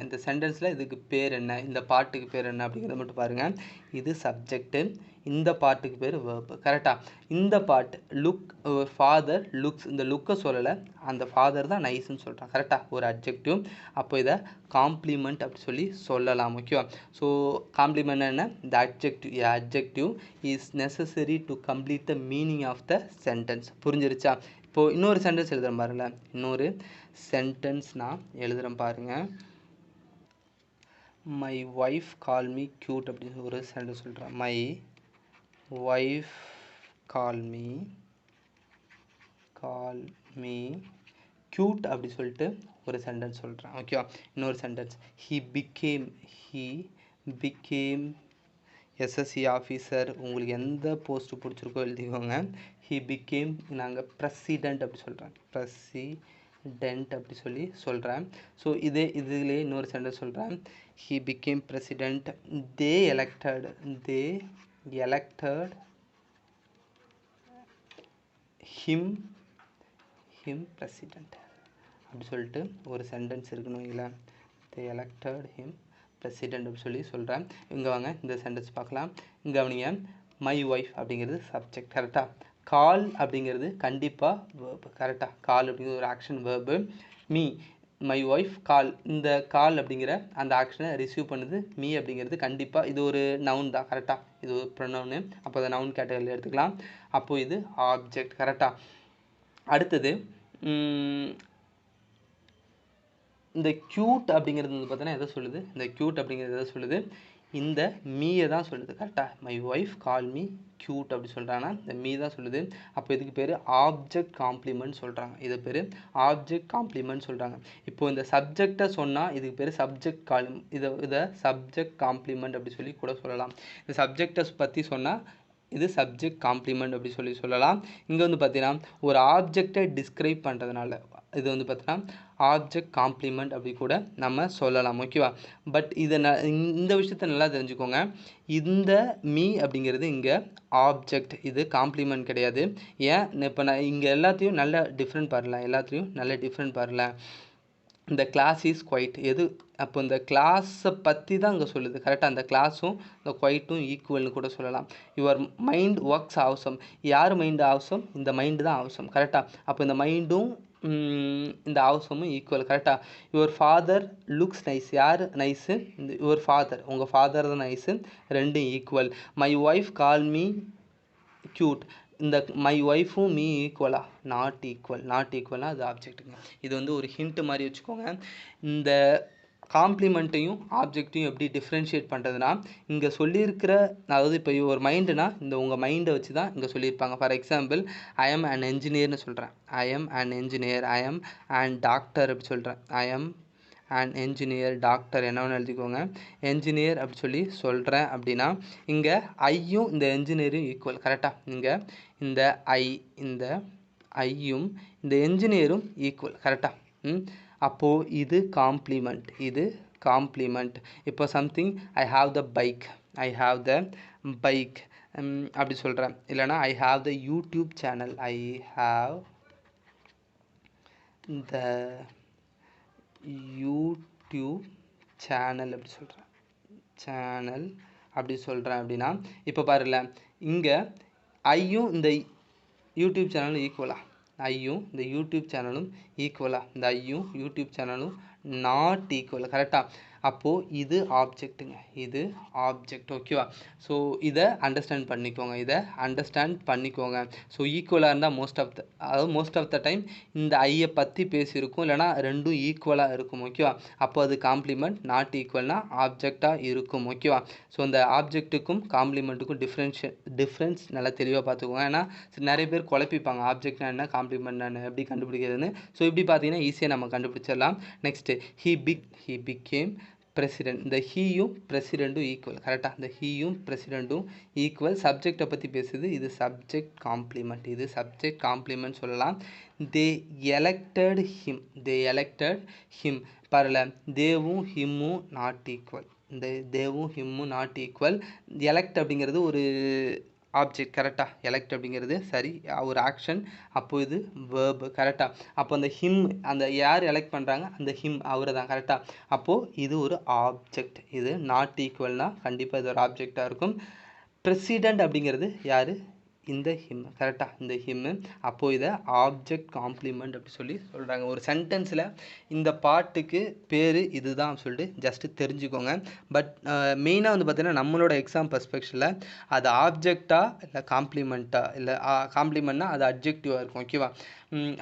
இந்த பாட்டுக்கு பேர் என்ன அப்படிங்கிறத மட்டும் பாருங்கள். இது சப்ஜெக்ட்டு, இந்த பாட்டுக்கு பேர் வேர்பு. கரெக்டாக? இந்த பாட்டு லுக் ஃபாதர் லுக்ஸ், இந்த லுக்கை சொல்லலை, அந்த ஃபாதர் தான் நைஸ்ன்னு சொல்கிறான். கரெக்டாக? ஒரு அட்ஜெக்டிவ். அப்போ இதை காம்ப்ளிமெண்ட் அப்படி சொல்லலாம். ஓகேவா? ஸோ காம்ப்ளிமெண்ட் என்ன, இந்த adjective is necessary to complete the meaning of the sentence. புரிஞ்சிருச்சா? இப்போது இன்னொரு சென்டென்ஸ் எழுதுகிறேன் பாருங்களேன். இன்னொரு சென்டென்ஸ் நான் எழுதுகிறேன் பாருங்கள். My wife call me cute அப்படின்னு ஒரு சென்டென்ஸ் சொல்கிறேன். My wife call me cute அப்படி சொல்லிட்டு ஒரு சென்டென்ஸ் சொல்கிறேன். ஓகேவா? இன்னொரு sentence, he became SSC officer. உங்களுக்கு எந்த போஸ்ட் பிடிச்சிருக்கோ எழுதிக்கோங்க. ஹி பிகேம், நாங்கள் ப்ரெசிடெண்ட் அப்படி சொல்கிறேன், அப்படி சொல்கிறேன். ஸோ இதுலேயே இன்னொரு சென்டென்ஸ் சொல்கிறேன். He became president. They elected him president அப்படி சொல்லிட்டு ஒரு சென்டென்ஸ் இருக்கணும். இல்லை, தே எலெக்டட் ஹிம் ப்ரெசிடெண்ட் அப்படி சொல்கிறேன். இங்கே வாங்க இந்த சென்டென்ஸ் பார்க்கலாம். இங்கே அவனிங்க மை ஒய்ஃப் அப்படிங்கிறது சப்ஜெக்ட். கரெக்டாக? கால் அப்படிங்கிறது கண்டிப்பாக வேர்பு. கரெக்டாக? கால் அப்படிங்கிறது ஒரு ஆக்ஷன் வேர்பு. மை ஒய்ஃப் கால், இந்த கால் அப்படிங்கிற அந்த ஆக்ஷனை ரிசீவ் பண்ணுது. மீ அப்படிங்கிறது கண்டிப்பாக இது ஒரு நவுன் தான். கரெக்டாக? இது ஒரு ப்ரொனவுனு. அப்போ அதை நவுன் கேட்டகரியில் எடுத்துக்கலாம். அப்போது இது ஆப்ஜெக்ட். கரெக்டாக? அடுத்தது இந்த க்யூட் அப்படிங்கிறது வந்து பார்த்தீங்கன்னா எதை சொல்லுது, இந்த மீயை தான் சொல்லுது. கரெக்டாக? My wife call me cute அப்படி சொல்கிறாங்கன்னா இந்த மீ தான் சொல்லுது. அப்போ இதுக்கு பேர் ஆப்ஜெக்ட் காம்ப்ளிமெண்ட் சொல்கிறாங்க. இது பேர் ஆப்ஜெக்ட் காம்ப்ளிமெண்ட் சொல்கிறாங்க. இப்போது இந்த சப்ஜெக்டை சொன்னால் இதுக்கு பேர் இதை சப்ஜெக்ட் காம்ப்ளிமெண்ட் அப்படி கூட சொல்லலாம். இந்த சப்ஜெக்டை பற்றி சொன்னால் இது சப்ஜெக்ட் காம்ப்ளிமெண்ட் அப்படி சொல்லலாம். இங்கே வந்து பார்த்தீங்கன்னா ஒரு ஆப்ஜெக்டை டிஸ்கிரைப் பண்ணுறதுனால இது வந்து பார்த்தீங்கன்னா ஆப்ஜெக்ட் காம்ப்ளிமெண்ட் அப்படி கூட நம்ம சொல்லலாம். ஓகேவா? பட் இந்த விஷயத்த நல்லா தெரிஞ்சுக்கோங்க. இந்த மீ அப்படிங்கிறது இங்கே ஆப்ஜெக்ட், இது காம்ப்ளிமெண்ட் கிடையாது. ஏன் இப்போ நான் இங்கே எல்லாத்தையும் நல்ல டிஃப்ரெண்ட் பாருங்களேன். இந்த கிளாஸ் இஸ் குவைட், அப்போ இந்த கிளாஸை பற்றி தான் இங்கே சொல்லுது. கரெக்டாக? அந்த கிளாஸும் இந்த குவைட்டும் ஈக்குவல்னு கூட சொல்லலாம். யுவர் மைண்ட் ஒர்க்ஸ் ஆவ்சம், யார் மைண்டு ஆவ்சம், இந்த மைண்டு தான் ஆவ்சம். கரெக்டாக? அப்போ இந்த மைண்டும் இந்த ஆவ்சமும் ஈக்குவல். கரெக்டாக? யுவர் ஃபாதர் லுக்ஸ் நைஸ், யார் நைஸு, யுவர் ஃபாதர், உங்கள் ஃபாதர் தான் நைஸு. ரெண்டும் equal. My wife call me cute, இந்த மை ஒய்ஃபும் மீ ஈக்குவலா, நாட் ஈக்குவல்னா அது ஆப்ஜெக்ட்டுங்க. இது வந்து ஒரு ஹிண்ட் மாதிரி வச்சுக்கோங்க. இந்த காம்ப்ளிமெண்ட்டையும் ஆப்ஜெக்டையும் எப்படி டிஃப்ரென்ஷியேட் பண்ணுறதுனா, இங்கே சொல்லியிருக்கிற, அதாவது இப்போ ஒரு மைண்டுனா இந்த உங்கள் மைண்டை வச்சு தான் இங்கே சொல்லியிருப்பாங்க. For example, I am an என்ஜினியர்னு சொல்கிறேன், ஐ எம் அன் டாக்டர் அப்படி சொல்கிறேன், I am and engineer, doctor என்ன வேணும் எழுதிக்கோங்க, என்ஜினியர் அப்படி சொல்கிறேன் அப்படின்னா இங்கே ஐயும் இந்த என்ஜினியரும் ஈக்குவல். கரெக்டாக? இங்கே இந்த ஐயும் இந்த என்ஜினியரும் ஈக்குவல். கரெக்டாக? அப்போது இது காம்ப்ளிமெண்ட். இப்போ something, I have the bike அப்படி சொல்கிறேன். இல்லைனா I have the YouTube channel, I have the YouTube channel அப்படி சொல்கிறேன் அப்படின்னா இப்போ பாருல, இங்கே ஐயும் இந்த யூடியூப் சேனலும் ஈக்குவலா, இந்த ஐயும் யூடியூப் சேனலும் நாட் ஈக்குவல். கரெக்டாக? அப்போது இது ஆப்ஜெக்ட்டுங்க, இது ஆப்ஜெக்ட். ஓகேவா? ஸோ இதை அண்டர்ஸ்டாண்ட் பண்ணிக்கோங்க. ஸோ ஈக்குவலாக இருந்தால் மோஸ்ட் ஆஃப் த டைம் இந்த ஐயை பற்றி பேசியிருக்கும், இல்லைனா ரெண்டும் ஈக்குவலாக இருக்கும். ஓகேவா? அப்போ அது காம்ப்ளிமெண்ட், நாட் ஈக்குவல்னா ஆப்ஜெக்டாக இருக்கும். ஓகேவா? ஸோ இந்த ஆப்ஜெக்ட்டுக்கும் காம்ப்ளிமெண்ட்டுக்கும் டிஃப்ரென்ஸ் நல்லா தெளிவாக பார்த்துக்கோங்க. ஏன்னா நிறைய பேர் குழப்பிப்பாங்க, ஆப்ஜெக்ட்னா என்ன, காம்ப்ளிமெண்ட்னா என்ன, எப்படி கண்டுபிடிக்கிறதுன்னு. ஸோ இப்படி பார்த்தீங்கன்னா ஈஸியாக நம்ம கண்டுபிடிச்சிடலாம். Next he became president. இந்த ஹீயும் பிரசிடெண்ட்டும் ஈக்குவல். கரெக்டாக? இந்த ஹீயும் பிரசிடெண்ட்டும் ஈக்குவல். சப்ஜெக்டை பற்றி பேசுது, இது சப்ஜெக்ட் காம்ப்ளிமெண்ட் சொல்லலாம். they elected him. பாருல, தேவும் ஹிம்மும் நாட் ஈக்குவல். இந்த தேவும் ஹிம்மும் நாட் ஈக்குவல். எலெக்ட் அப்படிங்கிறது ஒரு ஆப்ஜெக்ட். கரெக்டாக? எலெக்ட் அப்படிங்கிறது சரி, ஒரு ஆக்ஷன். அப்போது இது வேர்பு. கரெக்டாக? அப்போ அந்த ஹிம், அந்த யார் எலெக்ட் பண்ணுறாங்க, அந்த ஹிம் அவரை தான். கரெக்டாக? அப்போது இது ஒரு ஆப்ஜெக்ட். இது நாட் ஈக்குவல்னால் கண்டிப்பாக இது ஒரு ஆப்ஜெக்டாக இருக்கும். பிரசிடெண்ட் அப்படிங்கிறது யார், இந்த ஹிம். கரெக்டாக? இந்த ஹிம்மு. அப்போது இதை ஆப்ஜெக்ட் காம்ப்ளிமெண்ட் அப்படி சொல்கிறாங்க. ஒரு சென்டென்ஸில் இந்த பாட்டுக்கு பேர் இதுதான் சொல்லிட்டு ஜஸ்ட்டு தெரிஞ்சுக்கோங்க. பட் மெயினாக வந்து பார்த்தீங்கன்னா நம்மளோட எக்ஸாம் பர்ஸ்பெக்ஷனில் அது ஆப்ஜெக்டாக இல்லை காம்ப்ளிமெண்ட்டாக, இல்லை காம்ப்ளிமெண்ட்னா அது அட்ஜெக்டிவாக இருக்கும். ஓகேவா?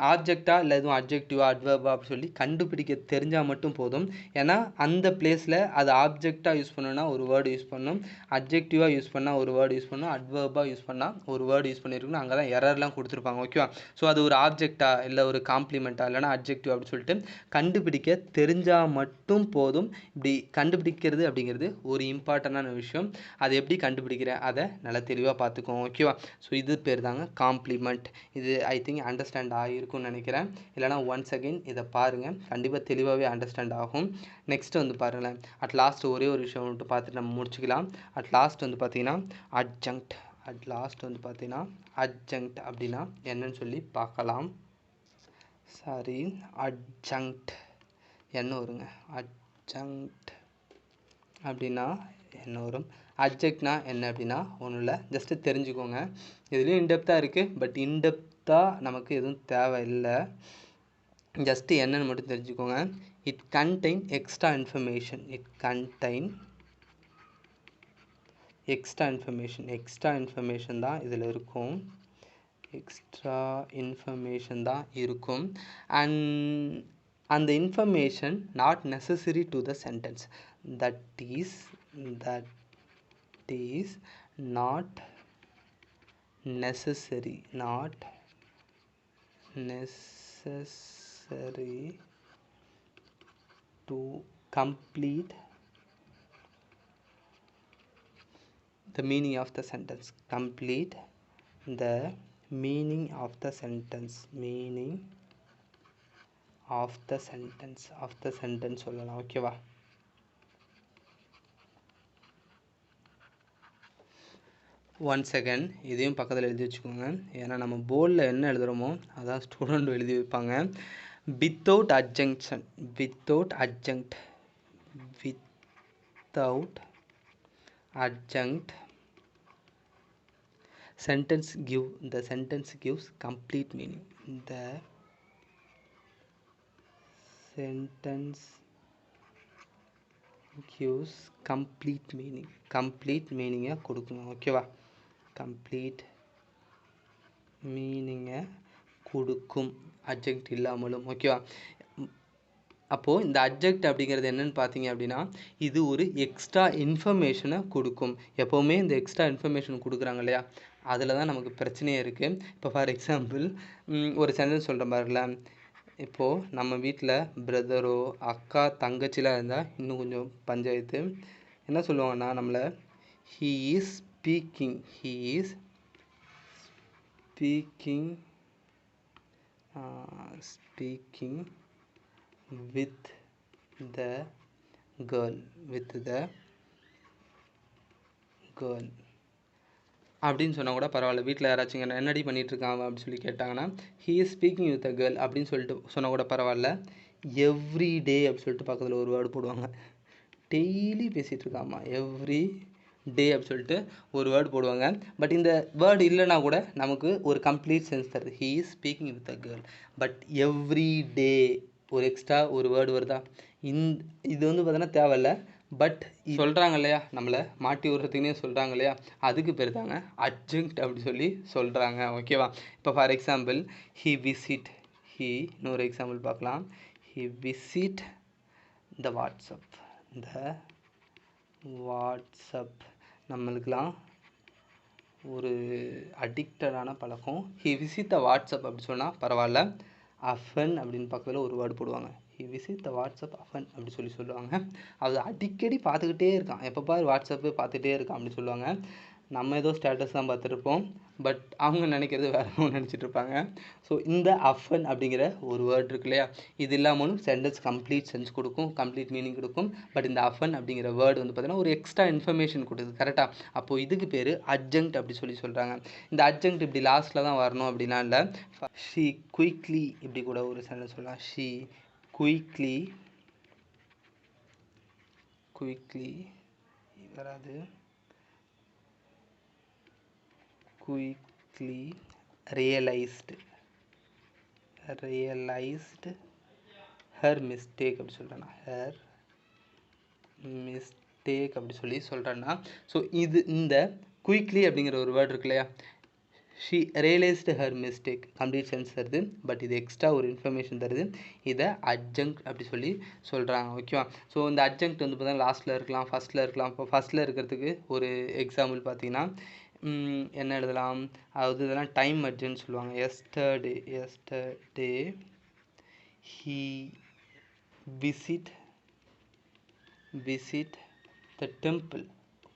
ஆப்ஜெக்டாக இல்லை எதுவும் அட்ஜெக்டிவா அட்வர்பா அப்படி சொல்லி கண்டுபிடிக்க தெரிஞ்சால் மட்டும் போதும். ஏன்னா அந்த பிளேஸில் அது ஆப்ஜெக்டாக யூஸ் பண்ணணும்னா ஒரு வேர்டு யூஸ் பண்ணணும், அட்ஜெக்டிவாக யூஸ் பண்ணால் ஒரு வேர்டு யூஸ் பண்ணணும், அட்வர்பாக யூஸ் பண்ணால் ஒரு வேர்டு யூஸ் பண்ணியிருக்கணும். அங்கே தான் எரர்லாம் கொடுத்துருப்பாங்க. ஓகேவா? ஸோ அது ஒரு ஆப்ஜெக்டா இல்லை ஒரு காம்ப்ளிமெண்ட்டாக இல்லைனா அட்ஜெக்டிவ் அப்படி சொல்லிட்டு கண்டுபிடிக்க தெரிஞ்சால் மட்டும் போதும். இப்படி கண்டுபிடிக்கிறது அப்படிங்கிறது ஒரு இம்பார்ட்டண்டான விஷயம். அதை எப்படி கண்டுபிடிக்கிறேன் அதை நல்லா தெளிவாக பார்த்துக்கோங்க. ஓகேவா? ஸோ இது பேர் தாங்க காம்ப்ளிமெண்ட். இது ஐ திங்க் அண்டர்ஸ்டாண்ட் ஆகிருக்கும்னு நினைக்கிறேன். இல்லைனா ஒன்ஸ் அகெயின் இதை பாருங்கள், கண்டிப்பாக தெளிவாகவே அண்டர்ஸ்டாண்ட் ஆகும். நெக்ஸ்ட் வந்து பாருங்களேன், அட் லாஸ்ட் ஒரே ஒரு விஷயம் மட்டும் பார்த்துட்டு நம்ம முடிச்சுக்கலாம். அட் லாஸ்ட் வந்து பார்த்தீங்கன்னா அட்ஜங்க்ட் அப்படின்னா என்னன்னு சொல்லி பார்க்கலாம். சாரி, அட்ஜங்க்ட் என்ன வருங்க, அட்ஜங்க்ட் அப்படின்னா என்ன வரும், அட்ஜெக்ட்னா என்ன அப்படின்னா ஒன்றும் இல்லை, ஜஸ்ட்டு தெரிஞ்சுக்கோங்க. இதுலேயும் இன்டெப்த்தாக இருக்குது, பட் இன்டெப்த்தாக நமக்கு எதுவும் தேவையில்லை. ஜஸ்ட்டு என்னன்னு மட்டும் தெரிஞ்சுக்கோங்க. It contain extra information. Extra information தான் இதில் இருக்கும். அண்ட் அந்த information not necessary to the sentence. That is not necessary to complete the meaning of the sentence. Meaning of the sentence சொல்லலாம். ஓகேவா? ஒன்ஸ் அகெயின் இதையும் பக்கத்தில் எழுதி வச்சுக்கோங்க. ஏன்னா நம்ம போர்டில் என்ன எழுதுகிறோமோ அதான் ஸ்டூடெண்ட் எழுதி வைப்பாங்க. Without adjunct the sentence gives complete meaning. The sentence gives complete meaning கொடுக்குங்க. ஓகேவா? complete meaning கொடுக்கும், அட்ஜெக்ட் இல்லாமலும். ஓகேவா? அப்போது இந்த அட்ஜெக்ட் அப்படிங்கிறது என்னென்னு பார்த்தீங்க அப்படின்னா இது ஒரு எக்ஸ்ட்ரா இன்ஃபர்மேஷனை கொடுக்கும். எப்போவுமே இந்த எக்ஸ்ட்ரா இன்ஃபர்மேஷன் கொடுக்குறாங்க இல்லையா, அதில் தான் நமக்கு பிரச்சனையே இருக்குது. இப்போ ஃபார் எக்ஸாம்பிள் ஒரு சென்டென்ஸ் சொல்கிற மாதிரில, இப்போது நம்ம வீட்டில் பிரதரோ அக்கா தங்கச்சிலாம் இருந்தால் இன்னும் கொஞ்சம் பஞ்சாயத்து. என்ன சொல்லுவாங்கன்னா நம்மளை, he is speaking with the girl அப்படின்னு சொன்னால் கூட பரவாயில்ல. வீட்டில் யாராச்சும் என்னடி பண்ணிகிட்ருக்காங்க அப்படின்னு சொல்லி கேட்டாங்கன்னா he is speaking with a girl அப்படின்னு சொல்லிட்டு சொன்னால் கூட பரவாயில்ல. எவ்ரி டே அப்படின்னு சொல்லிட்டு பக்கத்தில் ஒரு வேர்டு போடுவாங்க. டெய்லி பேசிகிட்ருக்காமா, எவ்ரி டே அப்படி சொல்லிட்டு ஒரு வேர்டு போடுவாங்க. பட் இந்த வேர்டு இல்லைனா கூட நமக்கு ஒரு கம்ப்ளீட் சென்ஸ் தருது. he is speaking with a girl. But every day ஒரு எக்ஸ்ட்ரா ஒரு வேர்டு வருதா? இது வந்து பார்த்தீங்கன்னா தேவையில்ல. பட் சொல்கிறாங்க இல்லையா, நம்மளை மாட்டி விடுறதுக்குன்னே சொல்கிறாங்க இல்லையா, அதுக்கு பேர் தாங்க அட்ஜங்க்ட் அப்படி சொல்லி சொல்கிறாங்க. ஓகேவா? இப்போ ஃபார் எக்ஸாம்பிள் இன்னொரு எக்ஸாம்பிள் பார்க்கலாம். He visit the WhatsApp. நம்மளுக்கெல்லாம் ஒரு அடிக்டடான பழக்கம். ஹி விசிட் த வாட்ஸ்அப் அப்படி சொன்னால் பரவாயில்ல. அஃபன் அப்படின்னு பக்கத்தில் ஒரு வேர்டு போடுவாங்க. He visit the WhatsApp offence அப்படி சொல்லுவாங்க. அது அடிக்கடி பார்த்துக்கிட்டே இருக்கான், எப்போ பாரு வாட்ஸ்அப்பு பார்த்துட்டே இருக்கான் அப்படின்னு சொல்லுவாங்க. நம்ம ஏதோ ஸ்டேட்டஸ் தான் பார்த்துருப்போம், பட் அவங்க நினைக்கிறது வேறு ஒன்று நினச்சிட்டு இருப்பாங்க. ஸோ இந்த அஃபன் அப்படிங்கிற ஒரு வேர்டு இருக்கு இல்லையா, இது இல்லாமலும் சென்டென்ஸ் கம்ப்ளீட் சென்ஸ் கொடுக்கும், கம்ப்ளீட் மீனிங் கொடுக்கும். பட் இந்த அஃபன் அப்படிங்கிற வேர்டு வந்து பார்த்தீங்கன்னா ஒரு எக்ஸ்ட்ரா இன்ஃபர்மேஷன் கொடுக்குது. கரெக்டாக? அப்போது இதுக்கு பேர் அட்ஜங்க்ட் அப்படி சொல்கிறாங்க. இந்த அட்ஜங்க்ட் இப்படி லாஸ்ட்டில் தான் வரணும் அப்படின்னா இல்லை. ஷீ குயிக்லி இப்படி கூட ஒரு சென்டென்ஸ் சொல்லலாம். ஷீ குயிக்லி வராது. குயிக்லி ரியலைஸ்டு ஹர் மிஸ்டேக் அப்படி சொல்கிறேன்னா, ஹர் மிஸ்டேக் அப்படி சொல்கிறேன்னா, ஸோ இந்த குயிக்லி அப்படிங்கிற ஒரு வேர்டு இருக்கு இல்லையா, she realised her mistake complete sense தருது. பட் இது எக்ஸ்ட்ரா ஒரு இன்ஃபர்மேஷன் தருது. இதை அட்ஜங்க்ட் அப்படி சொல்கிறாங்க. ஓகேவா? ஸோ இந்த அட்ஜங்க்ட் வந்து பார்த்தீங்கன்னா லாஸ்ட்டில் இருக்கலாம், ஃபஸ்ட்டில் இருக்கலாம். இப்போ ஃபஸ்ட்டில் இருக்கிறதுக்கு ஒரு எக்ஸாம்பிள் பார்த்தீங்கன்னா என்ன எழுதலாம்? அதாவது இதெல்லாம் டைம் அட்ஜன்னு சொல்லுவாங்க. Yesterday he visit the temple.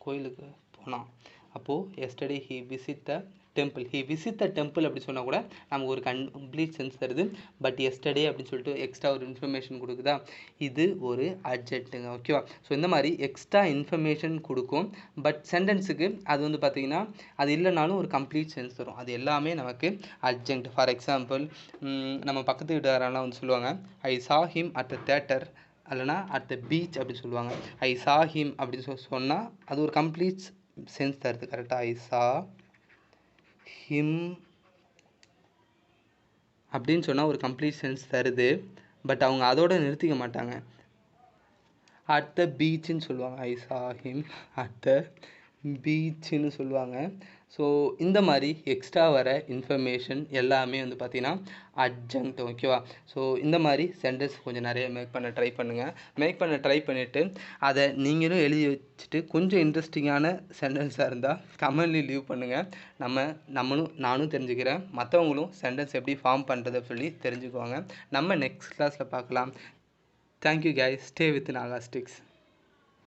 கோயிலுக்கு போனான். அப்போது yesterday he visit the temple அப்படி சொன்னால் கூட நமக்கு ஒரு கம்ப்ளீட் சென்ஸ் தருது. பட் எஸ்டர்டே அப்படின்னு சொல்லிட்டு எக்ஸ்ட்ரா ஒரு இன்ஃபர்மேஷன் கொடுக்குதா, இது ஒரு அட்ஜெக்ட்டுங்க. ஓகேவா? ஸோ இந்த மாதிரி எக்ஸ்ட்ரா இன்ஃபர்மேஷன் கொடுக்கும். பட் சென்டென்ஸுக்கு அது வந்து பார்த்திங்கன்னா அது இல்லைனாலும் ஒரு கம்ப்ளீட் சென்ஸ் தரும். அது எல்லாமே நமக்கு அட்ஜெக்ட். ஃபார் எக்ஸாம்பிள் நம்ம பக்கத்து வீட்டுக்காரெல்லாம் வந்து சொல்லுவாங்க, I saw him at the theatre, இல்லைனா அட் த பீச் அப்படின்னு சொல்லுவாங்க. ஐ சா ஹிம் அப்படின்னு சொன்னால் அது ஒரு கம்ப்ளீட் சென்ஸ் தருது. கரெக்டாக? ஐ சா ஹிம் அப்படின்னு சொன்னால் ஒரு கம்ப்ளீட் சென்ஸ் தருது. பட் அவங்க அதோட நிறுத்திக்க மாட்டாங்க, அட் த பீச்சுன்னு சொல்லுவாங்க. ஐ சா ஹிம் அட் த பீச்சுன்னு சொல்லுவாங்க. ஸோ இந்த மாதிரி எக்ஸ்ட்ரா வர இன்ஃபர்மேஷன் எல்லாமே வந்து பார்த்திங்கன்னா அட்ஜங்க்ட். ஓகேவா? ஸோ இந்த மாதிரி சென்டென்ஸ் கொஞ்சம் நிறைய மேக் பண்ண ட்ரை பண்ணிவிட்டு அதை நீங்களும் எழுதி வச்சுட்டு கொஞ்சம் இன்ட்ரெஸ்டிங்கான சென்டென்ஸாக இருந்தால் கமெண்ட்லேயும் லீவ் பண்ணுங்கள். நானும் தெரிஞ்சுக்கிறேன், மற்றவங்களும் சென்டென்ஸ் எப்படி ஃபார்ம் பண்ணுறதை சொல்லி தெரிஞ்சுக்குவாங்க. நம்ம நெக்ஸ்ட் கிளாஸில் பார்க்கலாம். Thank you guys. Stay with நாகாஸ்டிக்ஸ்.